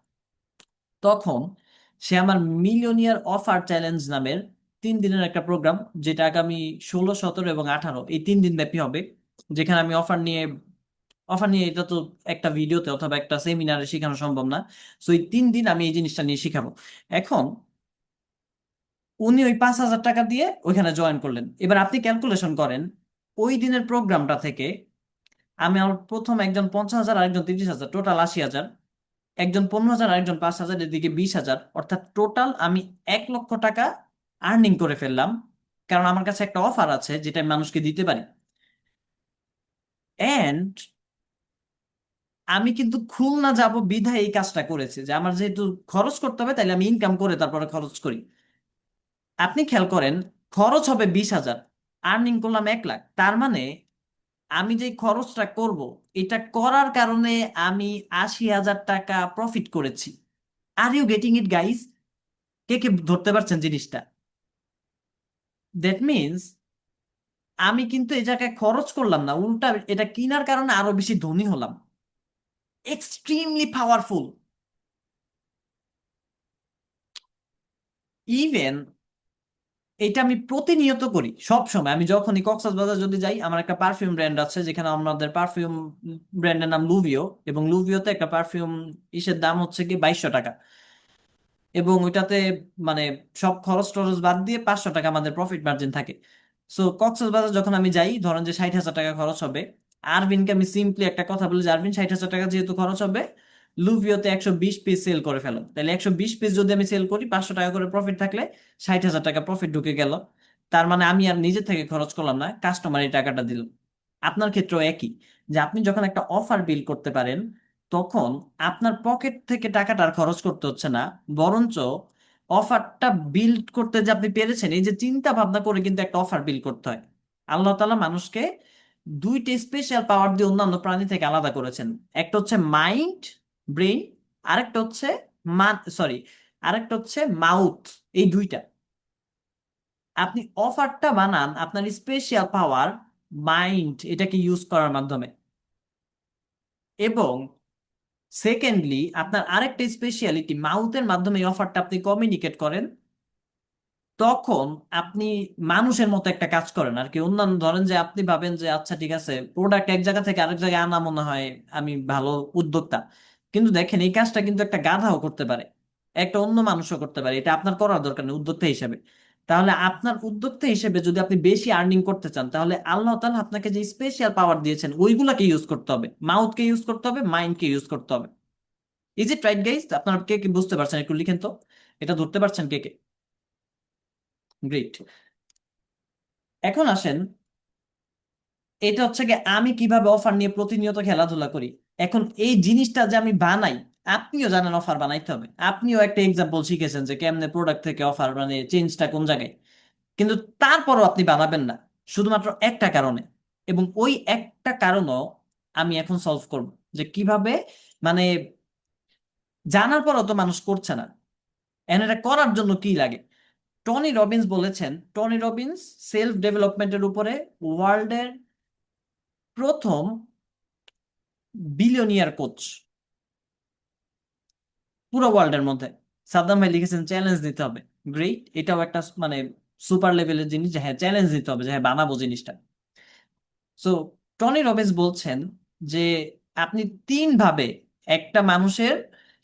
তখন সে আমার মিলিয়নিয়ার অফার চ্যালেঞ্জ নামের 3 দিনের একটা প্রোগ্রাম, যেটা আগামী 16, 17 এবং 18 এই 3 দিন ব্যাপী হবে, যেখানে আমি অফার নিয়ে এটা তো একটা ভিডিওতে অথবা একটা সেমিনারে শেখানো সম্ভব না। সো এই 3 দিন আমি এই জিনিসটা নিয়ে শিখাবো। এখন উনি ওই 5,000 টাকা দিয়ে ওইখানে জয়েন করলেন। এবার আপনি ক্যালকুলেশন করেন, ওই দিনের প্রোগ্রামটা থেকে আমি আমার প্রথম একজন 50,000, আরেকজন 30,000, টোটাল 80,000, একজন 15,000, আরেকজন 5,000, এদিকে 20,000, অর্থাৎ টোটাল আমি 1,00,000 টাকা আর্নিং করে ফেললাম। কারণ আমার কাছে একটা অফার আছে যেটা আমি মানুষকে দিতে পারি। এন্ড আমি কিন্তু খুলনা যাব বিধায় এই কাজটা করেছি, যে আমার যেহেতু খরচ করতে হবে, তাইলে আমি ইনকাম করে তারপরে খরচ করি। আপনি খেয়াল করেন, খরচ হবে 20,000, আর্নিং করলাম 1,00,000। তার মানে আমি যে খরচটা করব, এটা করার কারণে আমি 80,000 টাকা প্রফিট করেছি। Are you getting it guys? কে কে ধরতে পারছেন জিনিসটা? দ্যাট মিনস আমি কিন্তু এই জায়গায় খরচ করলাম না, উল্টা এটা কেনার কারণে আরো বেশি ধনী হলাম। Extremely powerful. ইভেন এটা আমি প্রতিনিয়ত করি, সব সময়। আমি যখনই কক্সবাজার যদি যাই, আমার একটা পারফিউম ব্র্যান্ড আছে, যেখানে আমাদের পারফিউম ব্র্যান্ডের নাম লুভিও, এবং লুভিওতে একটা পারফিউম ইসের দাম হচ্ছে কি 2200 টাকা। এবং ওইটাতে মানে সব খরচ টরচ বাদ দিয়ে 500 টাকা আমাদের প্রফিট মার্জিন থাকে। সো কক্সবাজার যখন আমি যাই, ধরেন যে 60,000 টাকা খরচ হবে, আরভিনকে আমি সিম্পলি একটা কথা বলি যে আরভিন, 60,000 টাকা যেহেতু খরচ হবে, লুভিওতে 120 পিস সেল করে ফেলো। তাহলে 120 পিস যদি আমি সেল করি, 500 টাকা করে প্রফিট থাকলে 60,000 টাকা প্রফিট ঢুকে গেল। তার মানে আমি আর নিজে থেকে খরচ করলাম না, কাস্টমার এই টাকাটা দিল। আপনার ক্ষেত্রেও একই, যে আপনি যখন একটা অফার বিল করতে পারেন, তখন আপনার পকেট থেকে টাকাটা আর খরচ করতে হচ্ছে না, বরঞ্চ অফারটা বিল্ড করতে যে আপনি পেরেছেন, এই যে চিন্তা ভাবনা করে কিন্তু একটা অফার বিল্ড করতে হয়। আল্লাহ তাআলা মানুষকে দুইটা স্পেশাল পাওয়ার দিয়ে অন্যান্য প্রাণী থেকে আলাদা করেছেন। একটা হচ্ছে মাইন্ড, ব্রেইন, আরেকটা হচ্ছে সরি, আরেকটা হচ্ছে মাউথ। এই দুইটা, আপনি অফারটা বানান আপনার স্পেশাল পাওয়ার, মাইন্ড, এটাকে ইউজ করার মাধ্যমে। এবং সেকেন্ডলি, আপনার আরেকটা স্পেশালিটি, মাউথের মাধ্যমে এই অফারটা আপনি কমিউনিকেট করেন। তখন আপনি মানুষের মতো একটা কাজ করেন আর কি। অন্যান্য, ধরেন যে আপনি ভাবেন যে আচ্ছা ঠিক আছে, প্রোডাক্ট এক জায়গা থেকে আরেক জায়গায় আনা মনে হয় আমি ভালো উদ্যোক্তা, কিন্তু দেখেন এই কাজটা কিন্তু একটা গাধাও করতে পারে, একটা অন্য মানুষও করতে পারে। এটা আপনার করার দরকার নেই উদ্যোক্তা হিসেবে। তাহলে আপনার উদ্যোক্তা হিসেবে যদি আপনি বেশি আর্নিং করতে চান, তাহলে আল্লাহ তাআলা আপনাকে যে স্পেশাল পাওয়ার দিয়েছেন ওইগুলাকে ইউজ করতে হবে, মাউথকে ইউজ করতে হবে, মাইন্ডকে ইউজ করতে হবে। Is it right guys? আপনারা কে কে বুঝতে পারছেন একটু লিখেন তো, এটা ধরতে পারছেন কে কে? গ্রেট। এখন আসেন, এটা হচ্ছে কি আমি কিভাবে অফার নিয়ে প্রতিনিয়ত খেলাধুলা করি। এখন এই জিনিসটা যে আমি বানাই, আপনিও জানেন অফার বানাইতে হবে, আপনিও একটা এক্সাম্পল শিখেছেন যে কেমনে প্রোডাক্ট থেকে অফার, মানে চেঞ্জটা কোন জায়গায়। কিন্তু তারপরও আপনি বানাবেন না, শুধুমাত্র একটা কারণে। এবং ওই একটা কারণও আমি এখন সলভ করব, যে কিভাবে, মানে জানার পরও তো মানুষ করছে না, এন্ড এটা করার জন্য কি লাগে। টনি রবিন্স বলেছেন, টনি রবিন্স সেলফ ডেভেলপমেন্টের উপরে ওয়ার্ল্ডের প্রথম বিলিয়নিয়ার কোচ, পুরো ওয়ার্ল্ডের মধ্যে। সাদ্দাম ভাই লিখেছেন চ্যালেঞ্জ নিতে হবে। গ্রেট, এটাও একটা মানে সুপার লেভেলের জিনিস, যে হ্যাঁ চ্যালেঞ্জ নিতে হবে, যে হ্যাঁ বানাবো জিনিসটা। সো টনি রবিন্স বলছেন যে আপনি তিন ভাবে একটা মানুষের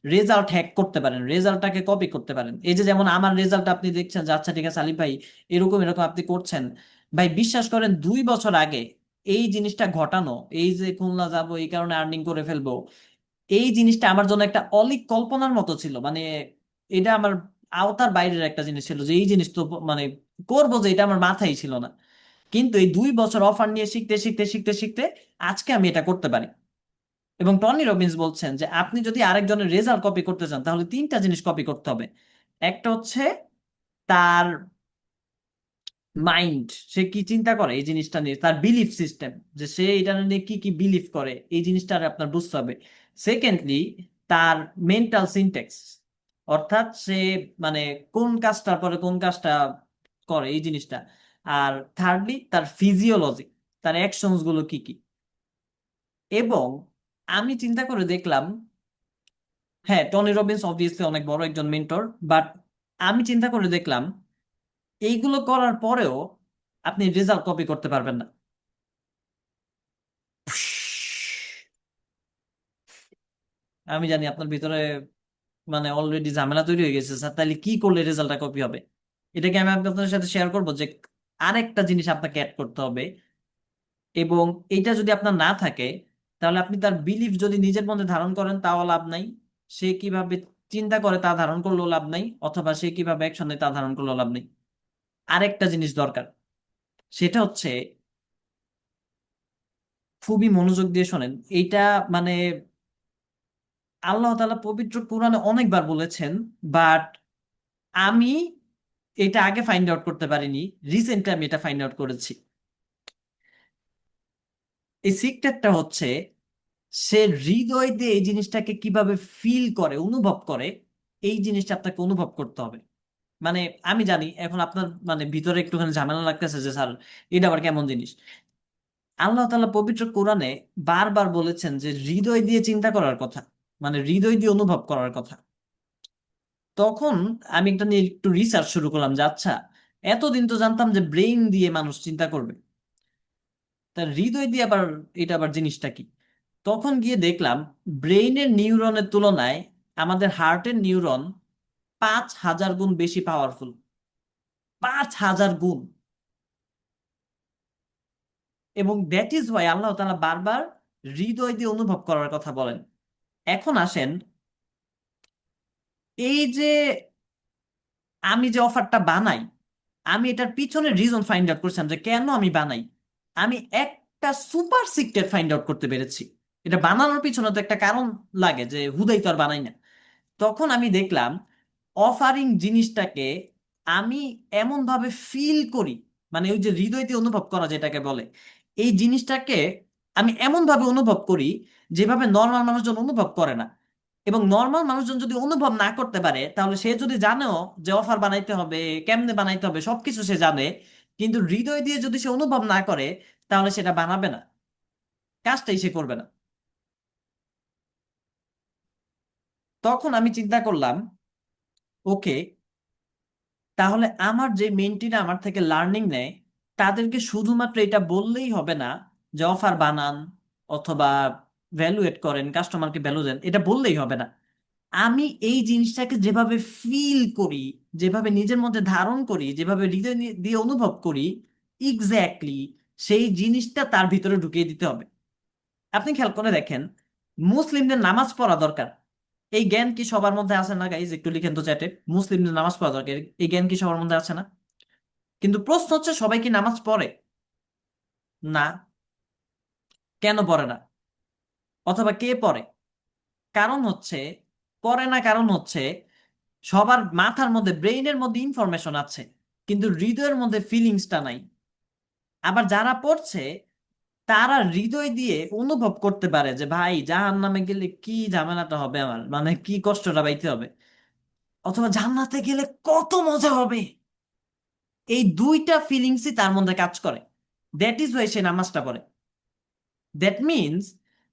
রেজাল্ট হ্যাক করতে পারেন, রেজাল্টটাকে কপি করতে পারেন। এই যে যেমন আমার রেজাল্ট আপনি দেখছেন যে আচ্ছা ঠিক আছে আলিফ ভাই এরকম এরকম আপনি করছেন, ভাই বিশ্বাস করেন 2 বছর আগে এই জিনিসটা ঘটানো, এই যে খুলনা যাব এই কারণে আর্নিং করে ফেলবো, এই জিনিসটা আমার জন্য একটা অলীক কল্পনার মতো ছিল। মানে এটা আমার আওতার বাইরের একটা জিনিস ছিল, যে এই জিনিস তো মানে করবো, যে এটা আমার মাথায় ছিল না। কিন্তু এই 2 বছর অফার নিয়ে শিখতে শিখতে শিখতে শিখতে আজকে আমি এটা করতে পারি। এবং টনি রবিন্স বলছেন যে আপনি যদি আরেকজনের রেজাল্ট কপি করতে চান, তাহলে তিনটা জিনিস কপি করতে হবে। একটা হচ্ছে তার মাইন্ড, সে কি চিন্তা করে এই জিনিসটা নিয়ে, তার বিলিফ সিস্টেম, যে সে এটা নিয়ে কি কি বিলিভ করে, এই জিনিসটা আপনার বুঝতে হবে। সেকেন্ডলি, তার মেন্টাল সিনটেক্স, অর্থাৎ সে মানে কোন কাজটার পরে কোন কাজটা করে এই জিনিসটা। আর থার্ডলি, তার ফিজিওলজি, তার অ্যাকশনস গুলো কি কি। এবং আমি চিন্তা করে দেখলাম, হ্যাঁ টনি রবিন্স অবভিয়াসলি অনেক বড় একজন মেন্টর, বাট আমি চিন্তা করে দেখলাম এইগুলো করার পরেও আপনি রেজাল্ট কপি করতে পারবেন না। আমি জানি আপনার ভিতরে মানে অলরেডি ঝামেলা তৈরি হয়ে গেছে, স্যার তাহলে কি করলে রেজাল্টটা কপি হবে। এটাকে আমি আপনাদের সাথে শেয়ার করবো, যে আরেকটা জিনিস আপনাকে অ্যাড করতে হবে। এবং এটা যদি আপনার না থাকে, তাহলে আপনি তার বিলিফ যদি নিজের মধ্যে ধারণ করেন তাও লাভ নাই, সে কিভাবে চিন্তা করে তা ধারণ করলেও লাভ নাই, অথবা সে কিভাবে অ্যাকশন নেয় তা ধারণ করলেও লাভ নেই। আরেকটা জিনিস দরকার, সেটা হচ্ছে, খুবই মনোযোগ দিয়ে শোনেন এইটা, মানে আল্লাহ তাআলা পবিত্র কোরআনে অনেকবার বলেছেন, বাট আমি এটা আগে ফাইন্ড আউট করতে পারিনি, রিসেন্টলি আমি এটা ফাইন্ড আউট করেছি। এই সিক্রেটটা হচ্ছে, সে হৃদয় দিয়ে এই জিনিসটাকে কিভাবে ফিল করে, অনুভব করে, এই জিনিসটা আপনাকে অনুভব করতে হবে। মানে আমি জানি এখন আপনার মানে ভিতরে একটুখানি ঝামেলা লাগতেছে যে স্যার এটা আবার কেমন জিনিস। আল্লাহ তাআলা পবিত্র কোরআনে বারবার বলেছেন যে হৃদয় দিয়ে চিন্তা করার কথা, মানে হৃদয় দিয়ে অনুভব করার কথা। তখন আমি একটা নিয়ে একটু রিসার্চ শুরু করলাম যে আচ্ছা, এতদিন তো জানতাম যে ব্রেইন দিয়ে মানুষ চিন্তা করবে, তার হৃদয় দিয়ে আবার এটা আবার জিনিসটা কি। তখন গিয়ে দেখলাম ব্রেইনের নিউরনের তুলনায় আমাদের হার্টের নিউরন 5,000 গুণ বেশি পাওয়ারফুল। 5,000 গুণ। এবং দ্যাট ইজ ওয়াই আল্লাহ তাআলা বারবার হৃদয় দিয়ে অনুভব করার কথা বলেন। এখন আসেন, এই যে আমি যে অফারটা বানাই, আমি এটার পিছনে রিজন ফাইন্ড আউট করছিলাম যে কেন আমি বানাই। আমি একটা সুপার সিক্রেট ফাইন্ড আউট করতে পেরেছি। এটা বানানোর পিছনে তো একটা কারণ লাগে, যে হুদাই তো আর বানাই না। তখন আমি দেখলাম অফারিং জিনিসটাকে আমি এমন ভাবে ফিল করি, মানে ওই যে হৃদয় দিয়ে অনুভব করা যেটাকে বলে, এই জিনিসটাকে আমি এমন ভাবে অনুভব করি যেভাবে নর্মাল মানুষজন অনুভব করে না। এবং নর্মাল মানুষজন যদি অনুভব না করতে পারে, তাহলে সে যদি জানেও যে অফার বানাইতে হবে, কেমনে বানাইতে হবে, সবকিছু সে জানে, কিন্তু হৃদয় দিয়ে যদি সে অনুভব না করে, তাহলে সেটা বানাবে না, কাজটাই সে করবে না। তখন আমি চিন্তা করলাম, ওকে, তাহলে আমার যে মেন্টিরা আমার থেকে লার্নিং নেয়, তাদেরকে শুধুমাত্র এটা বললেই হবে না যে অফার বানান অথবা ভ্যালুয়েট করেন, কাস্টমারকে ভ্যালু দেন, এটা বললেই হবে না। আমি এই জিনিসটাকে যেভাবে ফিল করি, যেভাবে নিজের মধ্যে ধারণ করি, যেভাবে হৃদয় দিয়ে অনুভব করি, এক্স্যাক্টলি সেই জিনিসটা তার ভিতরে ঢুকিয়ে দিতে হবে। আপনি খেয়াল করে দেখেন, মুসলিমদের নামাজ পড়া দরকার, এই জ্ঞান কি সবার মধ্যে আছে না গাইজ? একটু লিখেন তো চ্যাটে, মুসলিমদের নামাজ পড়া দরকার, এই জ্ঞান কি সবার মধ্যে আছে না? কিন্তু প্রশ্ন হচ্ছে, সবাই কি নামাজ পড়ে? না। কেন পড়ে না? অথবা কে পড়ে? কারণ হচ্ছে, পড়ে না কারণ হচ্ছে সবার মাথার মধ্যে, ব্রেইনের মধ্যে ইনফরমেশন আছে, কিন্তু হৃদয়ের মধ্যে ফিলিংসটা নাই। আবার যারা পড়ছে, তারা হৃদয় দিয়ে অনুভব করতে পারে যে ভাই জাহান্নামে গেলে কি ঝামেলাটা হবে, আমার মানে কি কষ্টটা পাইতে হবে, অথবা জান্নাতে গেলে কত মজা হবে। এই দুইটা ফিলিংসই তার মধ্যে কাজ করে। দ্যাট ইজ ওয়াই সে নামাজটা পড়ে। দ্যাট মিনস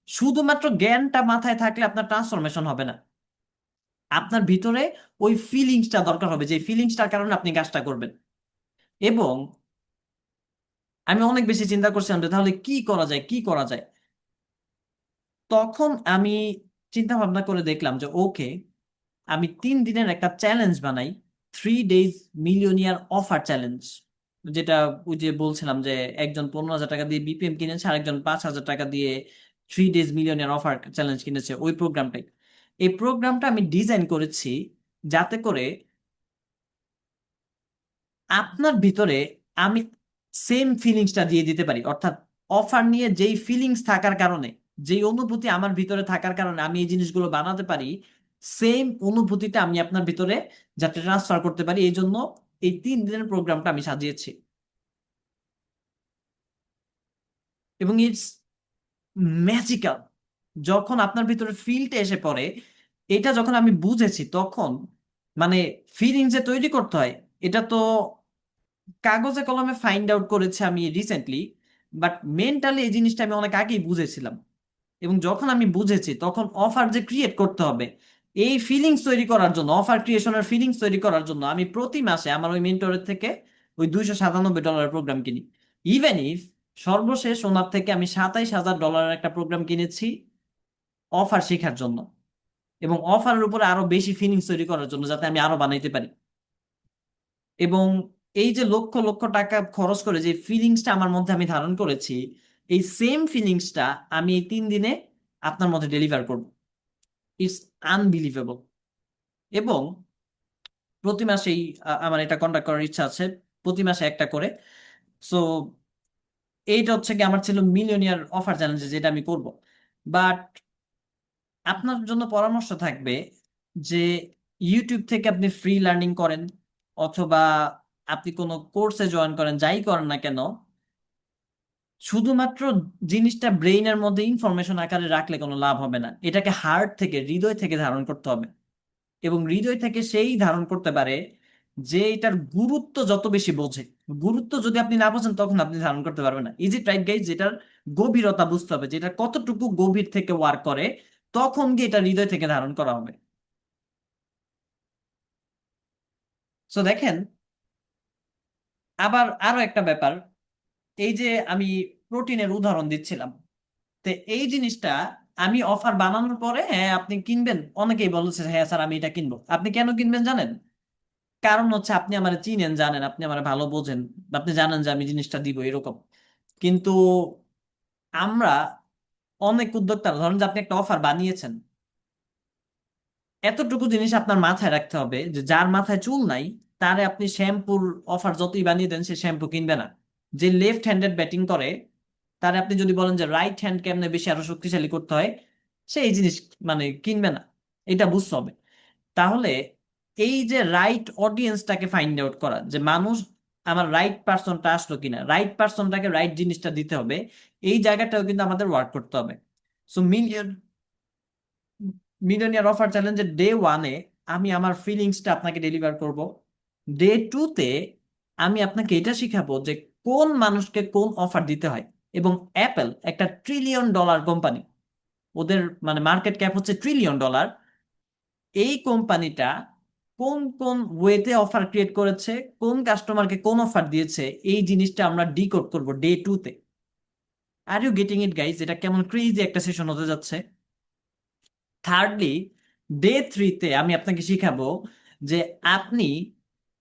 শুধুমাত্র জ্ঞানটা মাথায় থাকলে আপনার ট্রান্সফরমেশন হবে না। আপনার ভিতরে ওই ফিলিংসটা দরকার হবে, যে ফিলিংসটার কারণে আপনি কাজটা করবেন। এবং আমি অনেক বেশি চিন্তা করছিলাম যে তাহলে কি করা যায়, কি করা যায়। তখন আমি চিন্তা ভাবনা করে দেখলাম যে ওকে, আমি 3 দিনের একটা চ্যালেঞ্জ বানাই, 3 ডেজ মিলিয়নিয়ার অফার চ্যালেঞ্জ। যেটা ওই যে বলছিলাম যে একজন 15,000 টাকা দিয়ে বিপিএম কিনেছে, আরেকজন 5,000 টাকা দিয়ে 3 ডেজ মিলিয়নিয়ার অফার চ্যালেঞ্জ কিনেছে, ওই প্রোগ্রামটাই। এই প্রোগ্রামটা আমি ডিজাইন করেছি যাতে করে আপনার ভিতরে আমি সেম ফিলিংসটা দিয়ে দিতে পারি। অর্থাৎ অফার নিয়ে যেই ফিলিংস থাকার কারণে, যেই অনুভূতি আমার ভিতরে থাকার কারণে আমি এই জিনিসগুলো বানাতে পারি, সেম অনুভূতিটা আমি আপনার ভিতরে যাতে ট্রান্সফার করতে পারি, এই জন্য এই 3 দিনের প্রোগ্রামটা আমি সাজিয়েছি। এবং ইটস ম্যাজিক্যাল। যখন আপনার ভিতরে ফিলটা এসে পড়ে, এটা যখন আমি বুঝেছি, তখন মানে ফিলিং যে তৈরি করতে হয়, এটা তো কাগজে কলমে ফাইন্ড আউট করেছি আমি রিসেন্টলি, বাট মেন্টালি এই জিনিসটা আমি অনেক আগেই বুঝেছিলাম। এবং যখন আমি বুঝেছি, তখন অফার যে ক্রিয়েট করতে হবে, এই ফিলিংস তৈরি করার জন্য, অফার ক্রিয়েশনের ফিলিংস তৈরি করার জন্য আমি প্রতি মাসে আমার ওই মেন্টরের থেকে ওই $297 প্রোগ্রাম কিনি। ইভেন ইফ সর্বশেষ ওনার থেকে আমি $27,000 একটা প্রোগ্রাম কিনেছি অফার শেখার জন্য, এবং অফারের উপরে আরো বেশি ফিলিংস তৈরি করার জন্য, যাতে আমি আরো বানাইতে পারি। এবং এই যে লক্ষ লক্ষ টাকা খরচ করে যে ফিলিংসটা আমার মধ্যে আমি ধারণ করেছি, এই সেম ফিলিংসটা আমি এই 3 দিনে আপনার মধ্যে ডেলিভার করব। It's unbelievable. এবং প্রতি মাসেই আমার এটা কন্ডাক্ট করার ইচ্ছা আছে, প্রতি মাসে একটা করে। সো এইটা হচ্ছে কি আমার ছিল মিলিয়নিয়ার অফার চ্যালেঞ্জ, যেটা আমি করব। বাট আপনার জন্য পরামর্শ থাকবে যে ইউটিউব থেকে আপনি ফ্রি লার্নিং করেন, অথবা আপনি কোনো কোর্সে জয়েন করেন, যাই করেন না কেন, শুধুমাত্র জিনিসটা ব্রেইনের মধ্যে ইনফরমেশন আকারে রাখলে কোনো লাভ হবে না। এটাকে হার্ট থেকে, হৃদয় থেকে ধারণ করতে হবে। এবং হৃদয় থেকে সেই ধারণ করতে পারে যে এটার গুরুত্ব যত বেশি বোঝে। গুরুত্ব যদি আপনি না বোঝেন, তখন আপনি ধারণ করতে পারবেন না। Is it right guys? যেটার গভীরতা বুঝতে হবে, যেটা কতটুকু গভীর থেকে ওয়ার্ক করে, তখন গিয়ে এটা হৃদয় থেকে ধারণ করা হবে। সো দেখেন, আবার আরো একটা ব্যাপার, এই যে আমি প্রোটিনের উদাহরণ দিচ্ছিলাম, তো এই জিনিসটা আমি অফার বানানোর পরে হ্যাঁ আপনি কিনবেন, অনেকেই বলছে হ্যাঁ স্যার আমি এটা কিনবো। আপনি কেন কিনবেন জানেন? কারণ হচ্ছে আপনি আমার চিনেন, জানেন, আপনি আমার ভালো বোঝেন, আপনি জানেন যে আমি জিনিসটা দিব এরকম। কিন্তু আমরা অনেক উদ্যোক্তা, ধরেন যে আপনি একটা অফার বানিয়েছেন, এতটুকু জিনিস আপনার মাথায় রাখতে হবে যে যার মাথায় চুল নাই তারে আপনি শ্যাম্পুর অফার যতই বানিয়ে দেন সে শ্যাম্পু কিনবে না। যে লেফট হ্যান্ডেড ব্যাটিং করে তারে আপনি যদি বলেন যে রাইট হ্যান্ড কেমনে বেশি আরো শক্তিশালী করতে হয়, সে এই জিনিস মানে কিনবে না। এটা বুঝতে হবে। তাহলে এই যে রাইট অডিয়েন্সটাকে ফাইন্ড আউট করা, যে মানুষ আমার রাইট পার্সনটা আসলো কিনা, রাইট পার্সনটাকে রাইট জিনিসটা দিতে হবে, এই জায়গাটাও কিন্তু আমাদের ওয়ার্ক করতে হবে। সো মিলিয়নিয়ার অফার চ্যালেঞ্জের ডে ওয়ানে আমি আমার ফিলিংসটা আপনাকে ডেলিভার করব। ডে টুতে আমি আপনাকে এটা শিখাবো যে কোন মানুষকে কোন অফার দিতে হয়। এবং অ্যাপেল একটা $1 ট্রিলিয়ন কোম্পানি, ওদের মানে মার্কেট ক্যাপ হচ্ছে $1 ট্রিলিয়ন। এই কোম্পানিটা কোন কোন ওয়েতে অফার ক্রিয়েট করেছে, কোন কাস্টমারকে কোন অফার দিয়েছে, এই জিনিসটা আমরা ডিকোড করব ডে টুতে। আর ইউ গেটিং ইট গাইজ? এটা কেমন ক্রেজি একটা সেশন হতে যাচ্ছে। থার্ডলি, ডে থ্রিতে আমি আপনাকে শিখাবো যে আপনি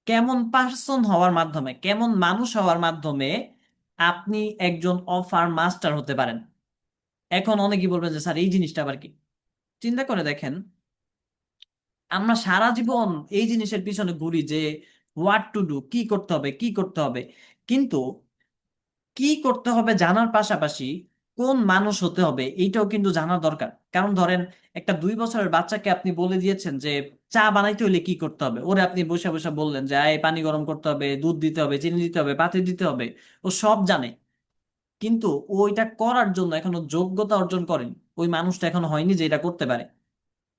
কেমন পার্সন হওয়ার মাধ্যমে, কেমন মানুষ হওয়ার মাধ্যমে আপনি একজন অফার মাস্টার হতে পারেন। এখন অনেকেই বলবেন যে স্যার এই জিনিসটা আবার কি? চিন্তা করে দেখেন, আমরা সারা জীবন এই জিনিসের পিছনে ঘুরি যে হোয়াট টু ডু, কি করতে হবে কি করতে হবে, কিন্তু কি করতে হবে জানার পাশাপাশি কোন মানুষ হতে হবে এইটাও কিন্তু জানার দরকার। কারণ ধরেন একটা 2 বছরের বাচ্চাকে আপনি বলে দিয়েছেন যে চা বানাইতে হলে কি করতে হবে, ওরে আপনি বসে বসে বললেন যে এই পানি গরম করতে হবে, দুধ দিতে হবে, চিনি দিতে হবে, পাতি দিতে হবে, ও সব জানে, কিন্তু ও এটা করার জন্য এখনো যোগ্যতা অর্জন করেনি, ওই মানুষটা এখনো হয়নি যে এটা করতে পারে।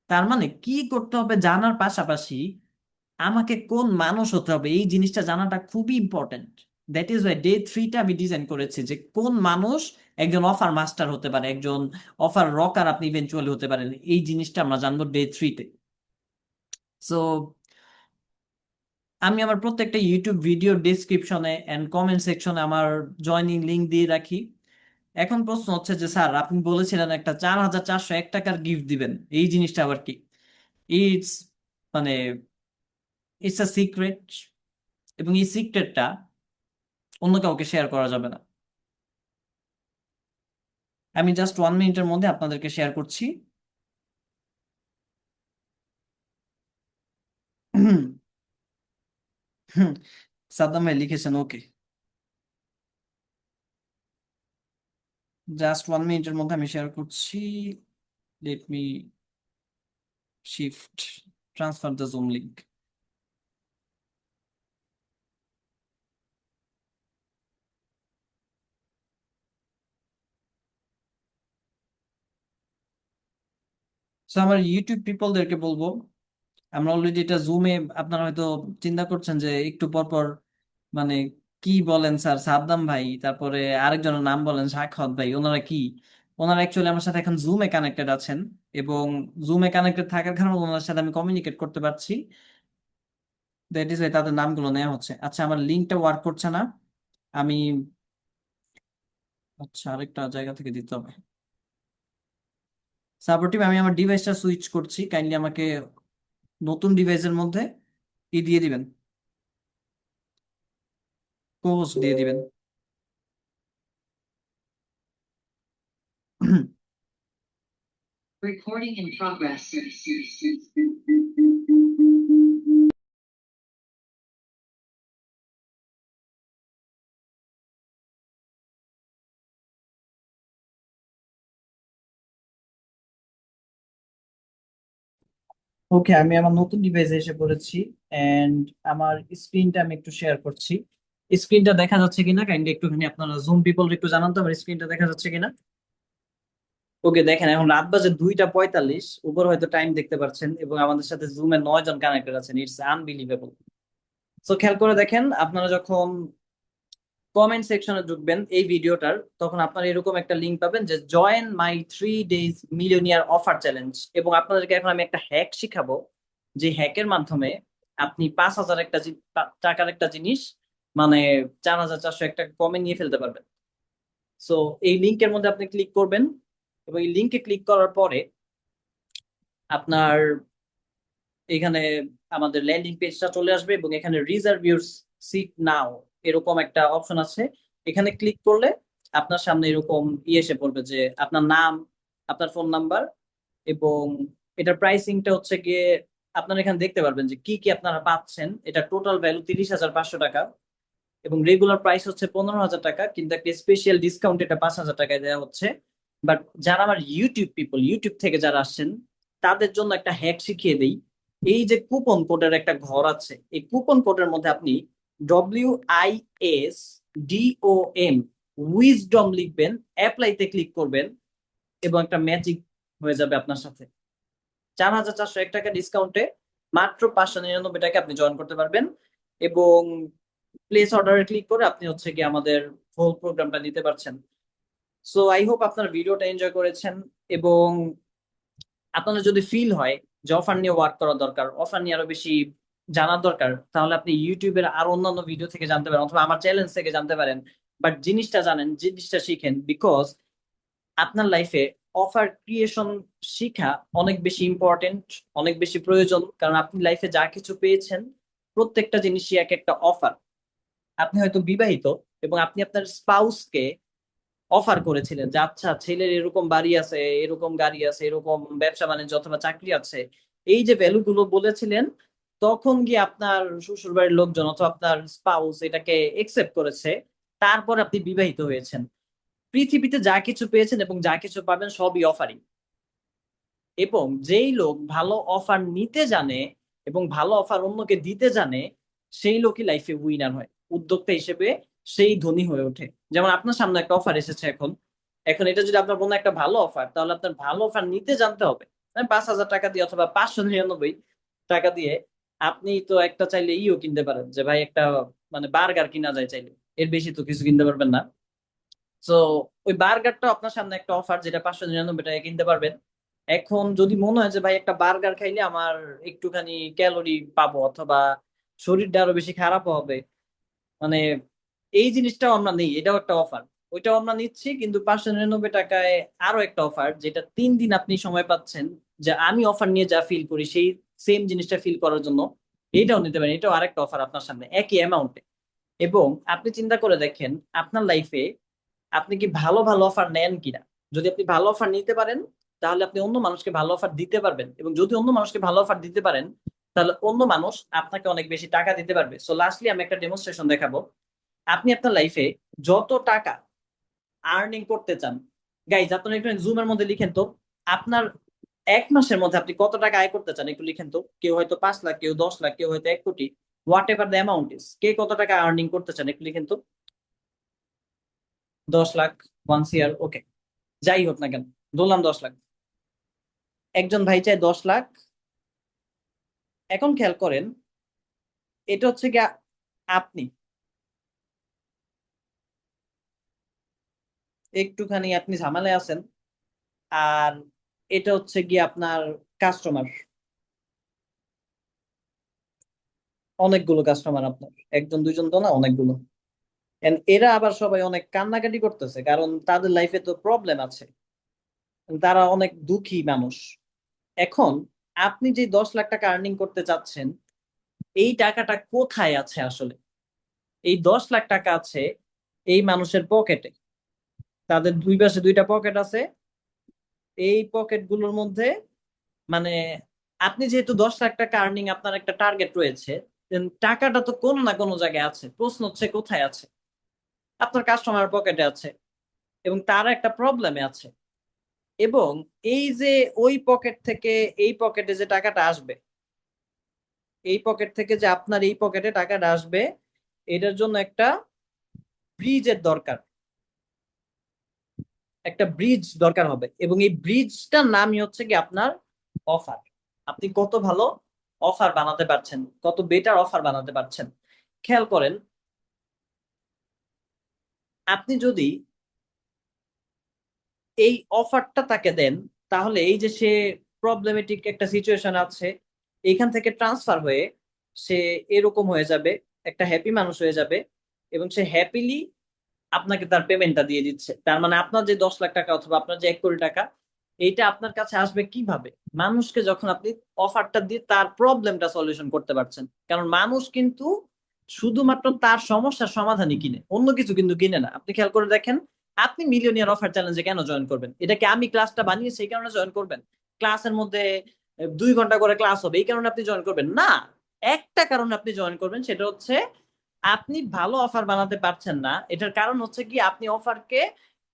তার মানে কি করতে হবে জানার পাশাপাশি আমাকে কোন মানুষ হতে হবে এই জিনিসটা জানাটা খুবই important. That is why day থ্রিটা আমি ডিজাইন করেছি যে কোন মানুষ একজন অফার মাস্টার হতে পারে, একজন অফার রকার আপনি ইভেন্চুয়ালি হতে পারেন, এই জিনিসটা আমরা জানবো ডে থ্রিতে। সো আমি আমার প্রত্যেকটা ইউটিউব ভিডিও ডেসক্রিপশনে এন্ড কমেন্ট সেকশনে আমার জয়নিং লিংক দিয়ে রাখি। এখন প্রশ্ন হচ্ছে যে স্যার আপনি বলেছিলেন একটা 4,401 টাকার গিফট দিবেন, এই জিনিসটা আবার কি? ইটস মানে ইটস আ সিক্রেট, এবং এই সিক্রেটটা অন্য কাউকে শেয়ার করা যাবে না। আমি জাস্ট 1 মিনিটের মধ্যে আপনাদেরকে শেয়ার করছি। সাদ্দাম ভাই লিখেছেন ওকে। জাস্ট 1 মিনিটের মধ্যে আমি শেয়ার করছি। Let me shift transfer the zoom link. So আমার ইউটিউব পিপলদেরকে বলবো, আমরা অলরেডি এটা জুমে, আপনারা হয়তো চিন্তা করছেন যে একটু পর পর মানে কি বলেন স্যার, সাদ্দাম ভাই তারপরে আরেকজনের নাম বলেন সাখাওয়াত ভাই, ওনারা কি? ওনারা অ্যাকচুয়ালি আমার সাথে এখন জুমে কানেক্টেড আছেন, এবং জুমে কানেক্টেড থাকার কারণে ওনার সাথে আমি কমিউনিকেট করতে পারছি। দ্যাট ইজ ওয়াই তাদের নামগুলো নেওয়া হচ্ছে। আচ্ছা আমার লিঙ্কটা ওয়ার্ক করছে না। আমি আচ্ছা আরেকটা জায়গা থেকে দিতে হবে। সাপোর্টিভ, আমি আমার ডিভাইসটা সুইচ করছি, কাইন্ডলি আমাকে নতুন ডিভাইসের মধ্যে দিয়ে দিবেন, কোর্স দিয়ে দিবেন। Recording in progress. ওকে, আমি আমার নতুন ডিভাইসে এসে পড়েছি এন্ড আমার স্ক্রিনটা আমি একটু শেয়ার করছি। স্ক্রিনটা দেখা যাচ্ছে কিনা কাইন্ডলি একটুখানি আপনারা জুম পিপল একটু জানান তো আমার স্ক্রিনটা দেখা যাচ্ছে কিনা। ওকে দেখেন, এখন রাত বাজে 2টা 45, উপর হয়তো টাইম দেখতে পাচ্ছেন, এবং আমাদের সাথে জুমে 9 জন কানেক্টেড আছেন। It's unbelievable. তো খেয়াল করে দেখেন, আপনারা যখন কমেন্ট সেকশনে ঢুকবেন এই ভিডিওটার, তখন আপনারা এরকম একটা লিঙ্ক পাবেন যে join my 3 days millionaire offer challenge, এবং আপনাদেরকে এখন আমি একটা হ্যাক শিখাবো, যে হ্যাকের মাধ্যমে আপনি 5,000 টাকার একটা জিনিস মানে 4,400 একটা কমে নিয়ে ফেলতে পারবেন। সো এই লিঙ্কের মধ্যে আপনি ক্লিক করবেন এবং এই লিঙ্কে ক্লিক করার পরে আপনার এখানে আমাদের ল্যান্ডিং পেজটা চলে আসবে এবং এখানে রিজার্ভ ইউর সিট নাও এরকম একটা অপশন আছে। এখানে ক্লিক করলে আপনার সামনে এরকম এসে পড়বে যে আপনার নাম, আপনার ফোন নাম্বার এবং এটার প্রাইসিংটা হচ্ছে গিয়ে আপনারা এখানে দেখতে পারবেন যে কি কি আপনারা পাচ্ছেন। এটা টোটাল ভ্যালু 30,500 টাকা এবং রেগুলার প্রাইস হচ্ছে 15,000 টাকা, কিন্তু একটা স্পেশাল ডিসকাউন্ট এটা 5,000 টাকায় দেওয়া হচ্ছে। বাট যারা আমার ইউটিউব পিপল, ইউটিউব থেকে যারা আসছেন তাদের জন্য একটা হ্যাক শিখিয়ে দেই। এই যে কুপন কোডের একটা ঘর আছে, এই কুপন কোডের মধ্যে আপনি WISDOM উইজডম লিখবেন, অ্যাপ্লাইতে ক্লিক করবেন এবং একটা ম্যাজিক হয়ে যাবে আপনার সাথে। 4,401 টাকা ডিসকাউন্টে মাত্র 599 টাকা আপনি জয়েন করতে পারবেন এবং প্লেস অর্ডারে ক্লিক করে আপনি হচ্ছে কি আমাদের হোল প্রোগ্রামটা নিতে পারছেন। সো আই হোপ আপনার ভিডিওটা এনজয় করেছেন এবং আপনাদের যদি ফিল হয় যে অফার নিয়ে ওয়ার্ক করা দরকার, অফার নিয়ে আরো বেশি জানার দরকার, তাহলে আপনি ইউটিউবের আরো অন্যান্য ভিডিও থেকে জানতে পারেন অথবা আমার চ্যালেঞ্জ থেকে জানতে পারেন। বাট জিনিসটা জানেন, জিনিসটা শিখেন, বিকজ আপনার লাইফে অফার ক্রিয়েশন শিখা অনেক বেশি ইম্পর্টেন্ট, অনেক বেশি প্রয়োজন। কারণ আপনি লাইফে যা কিছু পেয়েছেন প্রত্যেকটা জিনিসই এক একটা অফার। আপনি হয়তো বিবাহিত এবং আপনি আপনার স্পাউসকে অফার করেছিলেন যে আচ্ছা ছেলের এরকম বাড়ি আছে, এরকম গাড়ি আছে, এরকম ব্যবসা বাণিজ্য অথবা চাকরি আছে, এই যে ভ্যালু গুলো বলেছিলেন, তখন গিয়ে আপনার শ্বশুর বাড়ির লোকজন অথবা আপনার স্পাউস এটাকে একসেপ্ট করেছে। তারপর আপনি বিবাহিত হয়েছেন। পৃথিবীতে যা কিছু পেয়েছেন এবং যা কিছু পাবেন সবই অফারিং। এবং যেই লোক ভালো অফার নিতে জানে এবং ভালো অফার অন্যকে দিতে জানে, সেই লোকই লাইফে উইনার হয়, উদ্যোক্তা হিসেবে সেই ধনী হয়ে ওঠে। যেমন আপনার সামনে একটা অফার এসেছে এখন, এখন এটা যদি আপনার কোনো একটা ভালো অফার, তাহলে আপনার ভালো অফার নিতে জানতে হবে। 5,000 টাকা দিয়ে অথবা 599 টাকা দিয়ে আপনি তো একটা চাইলে ইও কিনতে পারেন যে ভাই একটা মানে বার্গার কিনা যায় চাইলে, এর বেশি তো কিছু কিনতে পারবেন না। তো ওই বার্গারটা আপনার সামনে একটা অফার যেটা 599 টাকায় কিনতে পারবেন। এখন যদি মনে হয় যে ভাই একটা বার্গার খাইলে আমার একটুখানি ক্যালোরি পাবো অথবা শরীরটা আরো বেশি খারাপ হবে, মানে এই জিনিসটাও আমরা নেই, এটাও একটা অফার, ওইটাও আমরা নিচ্ছি। কিন্তু 599 টাকায় আরো একটা অফার যেটা 3 দিন আপনি সময় পাচ্ছেন যে আমি অফার নিয়ে যা ফিল করি সেই সেম জিনিসটা ফিল করার জন্য, এইটাও নিতে পারেন। এটাও আরেকটা অফার আপনার সামনে একই অ্যামাউন্টে। এবং আপনি চিন্তা করে দেখেন আপনার লাইফে আপনি কি ভালো ভালো অফার নেন কিনা। যদি আপনি ভালো অফার নিতে পারেন তাহলে আপনি অন্য মানুষকে ভালো অফার দিতে পারবেন, এবং যদি অন্য মানুষকে ভালো অফার দিতে পারেন তাহলে অন্য মানুষ আপনাকে অনেক বেশি টাকা দিতে পারবে। সো লাস্টলি আমি একটা ডেমনস্ট্রেশন দেখাবো। আপনি আপনার লাইফে যত টাকা আর্নিং করতে চান, গাইজ আপনারা একটু জুমের মধ্যে লিখেন তো আপনার 1 মাসের মধ্যে আপনি কত টাকা আয় করতে চান, একটু লিখেন তো। কেউ হয়তো 5 লাখ, কেউ 10 লাখ, কেউ হয়তো 1 কোটি, whatever the amount is, কে কত টাকা আর্নিং করতে চান একটু লিখেন তো। 10 লাখ, 1 ইয়ার, ওকে, যাই হোক না কেন, ধরলাম 10 লাখ। একজন ভাই চায় 10 লাখ। এখন খেয়াল করেন, এটা হচ্ছে কি আপনি একটুখানি আপনি ঝামেলায় আছেন, আর এটা হচ্ছে কি আপনার কাস্টমার, অনেকগুলো কাস্টমার আপনার, একজন দুইজন তো না, অনেকগুলো। And এরা আবার সবাই অনেক কান্নাকাটি করতেছে কারণ তাদের লাইফে তো প্রবলেম আছে, তারা অনেক দুঃখী মানুষ। এখন আপনি যে 10 লাখ টাকা আর্নিং করতে চাচ্ছেন, এই টাকাটা কোথায় আছে আসলে? এই 10 লাখ টাকা আছে এই মানুষের পকেটে। তাদের দুই পাশে দুইটা পকেট আছে। এই পকেট গুলোর মধ্যে মানে আপনি যেহেতু 10 লাখ টাকা আর্নিং আপনার একটা টার্গেট রয়েছে, then টাকাটা তো কোনো না কোনো জায়গায় আছে। প্রশ্ন হচ্ছে কোথায় আছে? আপনার কাস্টমার পকেটে আছে এবং তার একটা প্রবলেমে আছে। এবং এই যে ওই পকেট থেকে এই পকেটে যে টাকাটা আসবে, এই পকেট থেকে যে আপনার এই পকেটে টাকাটা আসবে, এটার জন্য একটা ব্রিজের দরকার, একটা ব্রিজ দরকার হবে। এবং এই ব্রিজটার নামই হচ্ছে কি আপনার অফার। আপনি কত ভালো অফার বানাতে পারছেন, কত বেটার অফার বানাতে পারছেন। খেয়াল করেন, আপনি যদি এই অফারটা তাকে দেন, তাহলে এই যে সে প্রবলেমেটিক একটা সিচুয়েশন আছে, এখান থেকে ট্রান্সফার হয়ে সে এরকম হয়ে যাবে, একটা হ্যাপি মানুষ হয়ে যাবে, এবং সে হ্যাপিলি আপনাকে তার পেমেন্টটা দিয়ে দিচ্ছে। তার মানে আপনার যে 10 লাখ টাকা অথবা আপনার যে 1 কোটি টাকা, এইটা আপনার কাছে আসবে কিভাবে? মানুষকে যখন আপনি অফারটা দিয়ে তার প্রবলেমটা সলিউশন করতে পারছেন। কারণ মানুষ কিন্তু শুধুমাত্র তার সমস্যার সমাধানই কিনে, অন্য কিছু কিন্তু কিনে না। আপনি খেয়াল করে দেখেন, আপনি মিলিয়নিয়ার অফার চ্যালেঞ্জে কেন জয়েন করবেন? এটা কি আমি ক্লাসটা বানিয়ে সেই কারণে জয়েন করবেন? ক্লাসের মধ্যে 2 ঘন্টা করে ক্লাস হবে এই কারণে আপনি জয়েন করবেন না। একটা কারণে আপনি জয়েন করবেন, সেটা হচ্ছে আপনি ভালো অফার বানাতে পারছেন না। এটার কারণ হচ্ছে কি, আপনি অফারকে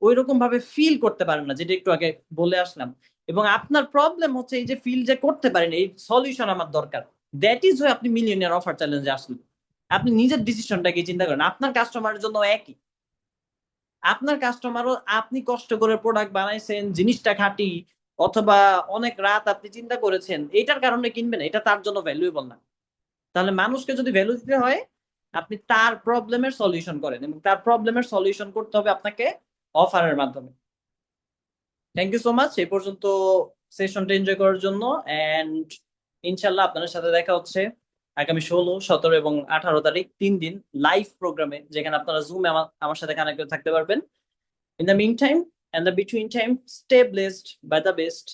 ওই রকম ভাবে ফিল করতে পারেন না, যেটা একটু আগে বলে আসলাম। এবং আপনার প্রবলেম হচ্ছে এই যে ফিল যে করতে পারেন, এই সলিউশন আমার দরকার। দ্যাট ইজ ওয়ে আপনি মিলিয়নিয়ার অফার চ্যালেঞ্জে আসলেন। আপনি নিজের ডিসিশনটাকে চিন্তা করেন, আপনার কাস্টমারের জন্য একই। আপনার কাস্টমারও আপনি কষ্ট করে প্রোডাক্ট বানাইছেন, জিনিসটা খাঁটি, অথবা অনেক রাত আপনি চিন্তা করেছেন, এটার কারণে কিনবেন, এটা তার জন্য ভ্যালুয়েবল না। তাহলে মানুষকে যদি ভ্যালু দিতে হয়, আপনি তার প্রবলেমের সলিউশন করেন, এবং তার প্রবলেমের সলিউশন করতে হবে আপনাকে অফারের মাধ্যমে। থ্যাংক ইউ সো মাচ এই পর্যন্ত সেশনটা এনজয় করার জন্য। এন্ড ইনশাল্লাহ আপনাদের সাথে দেখা হচ্ছে আগামী 16, 17 এবং 18 তারিখ, 3 দিন লাইভ প্রোগ্রামে, যেখানে আপনারা জুমে আমার আমার সাথে কানেক্ট থাকতে পারবেন। In the meantime and the between time, stay blessed by the best.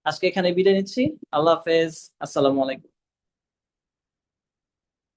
আজকে এখানে বিদায় নিচ্ছি। আল্লাহ হাফেজ। আসসালামু আলাইকুম।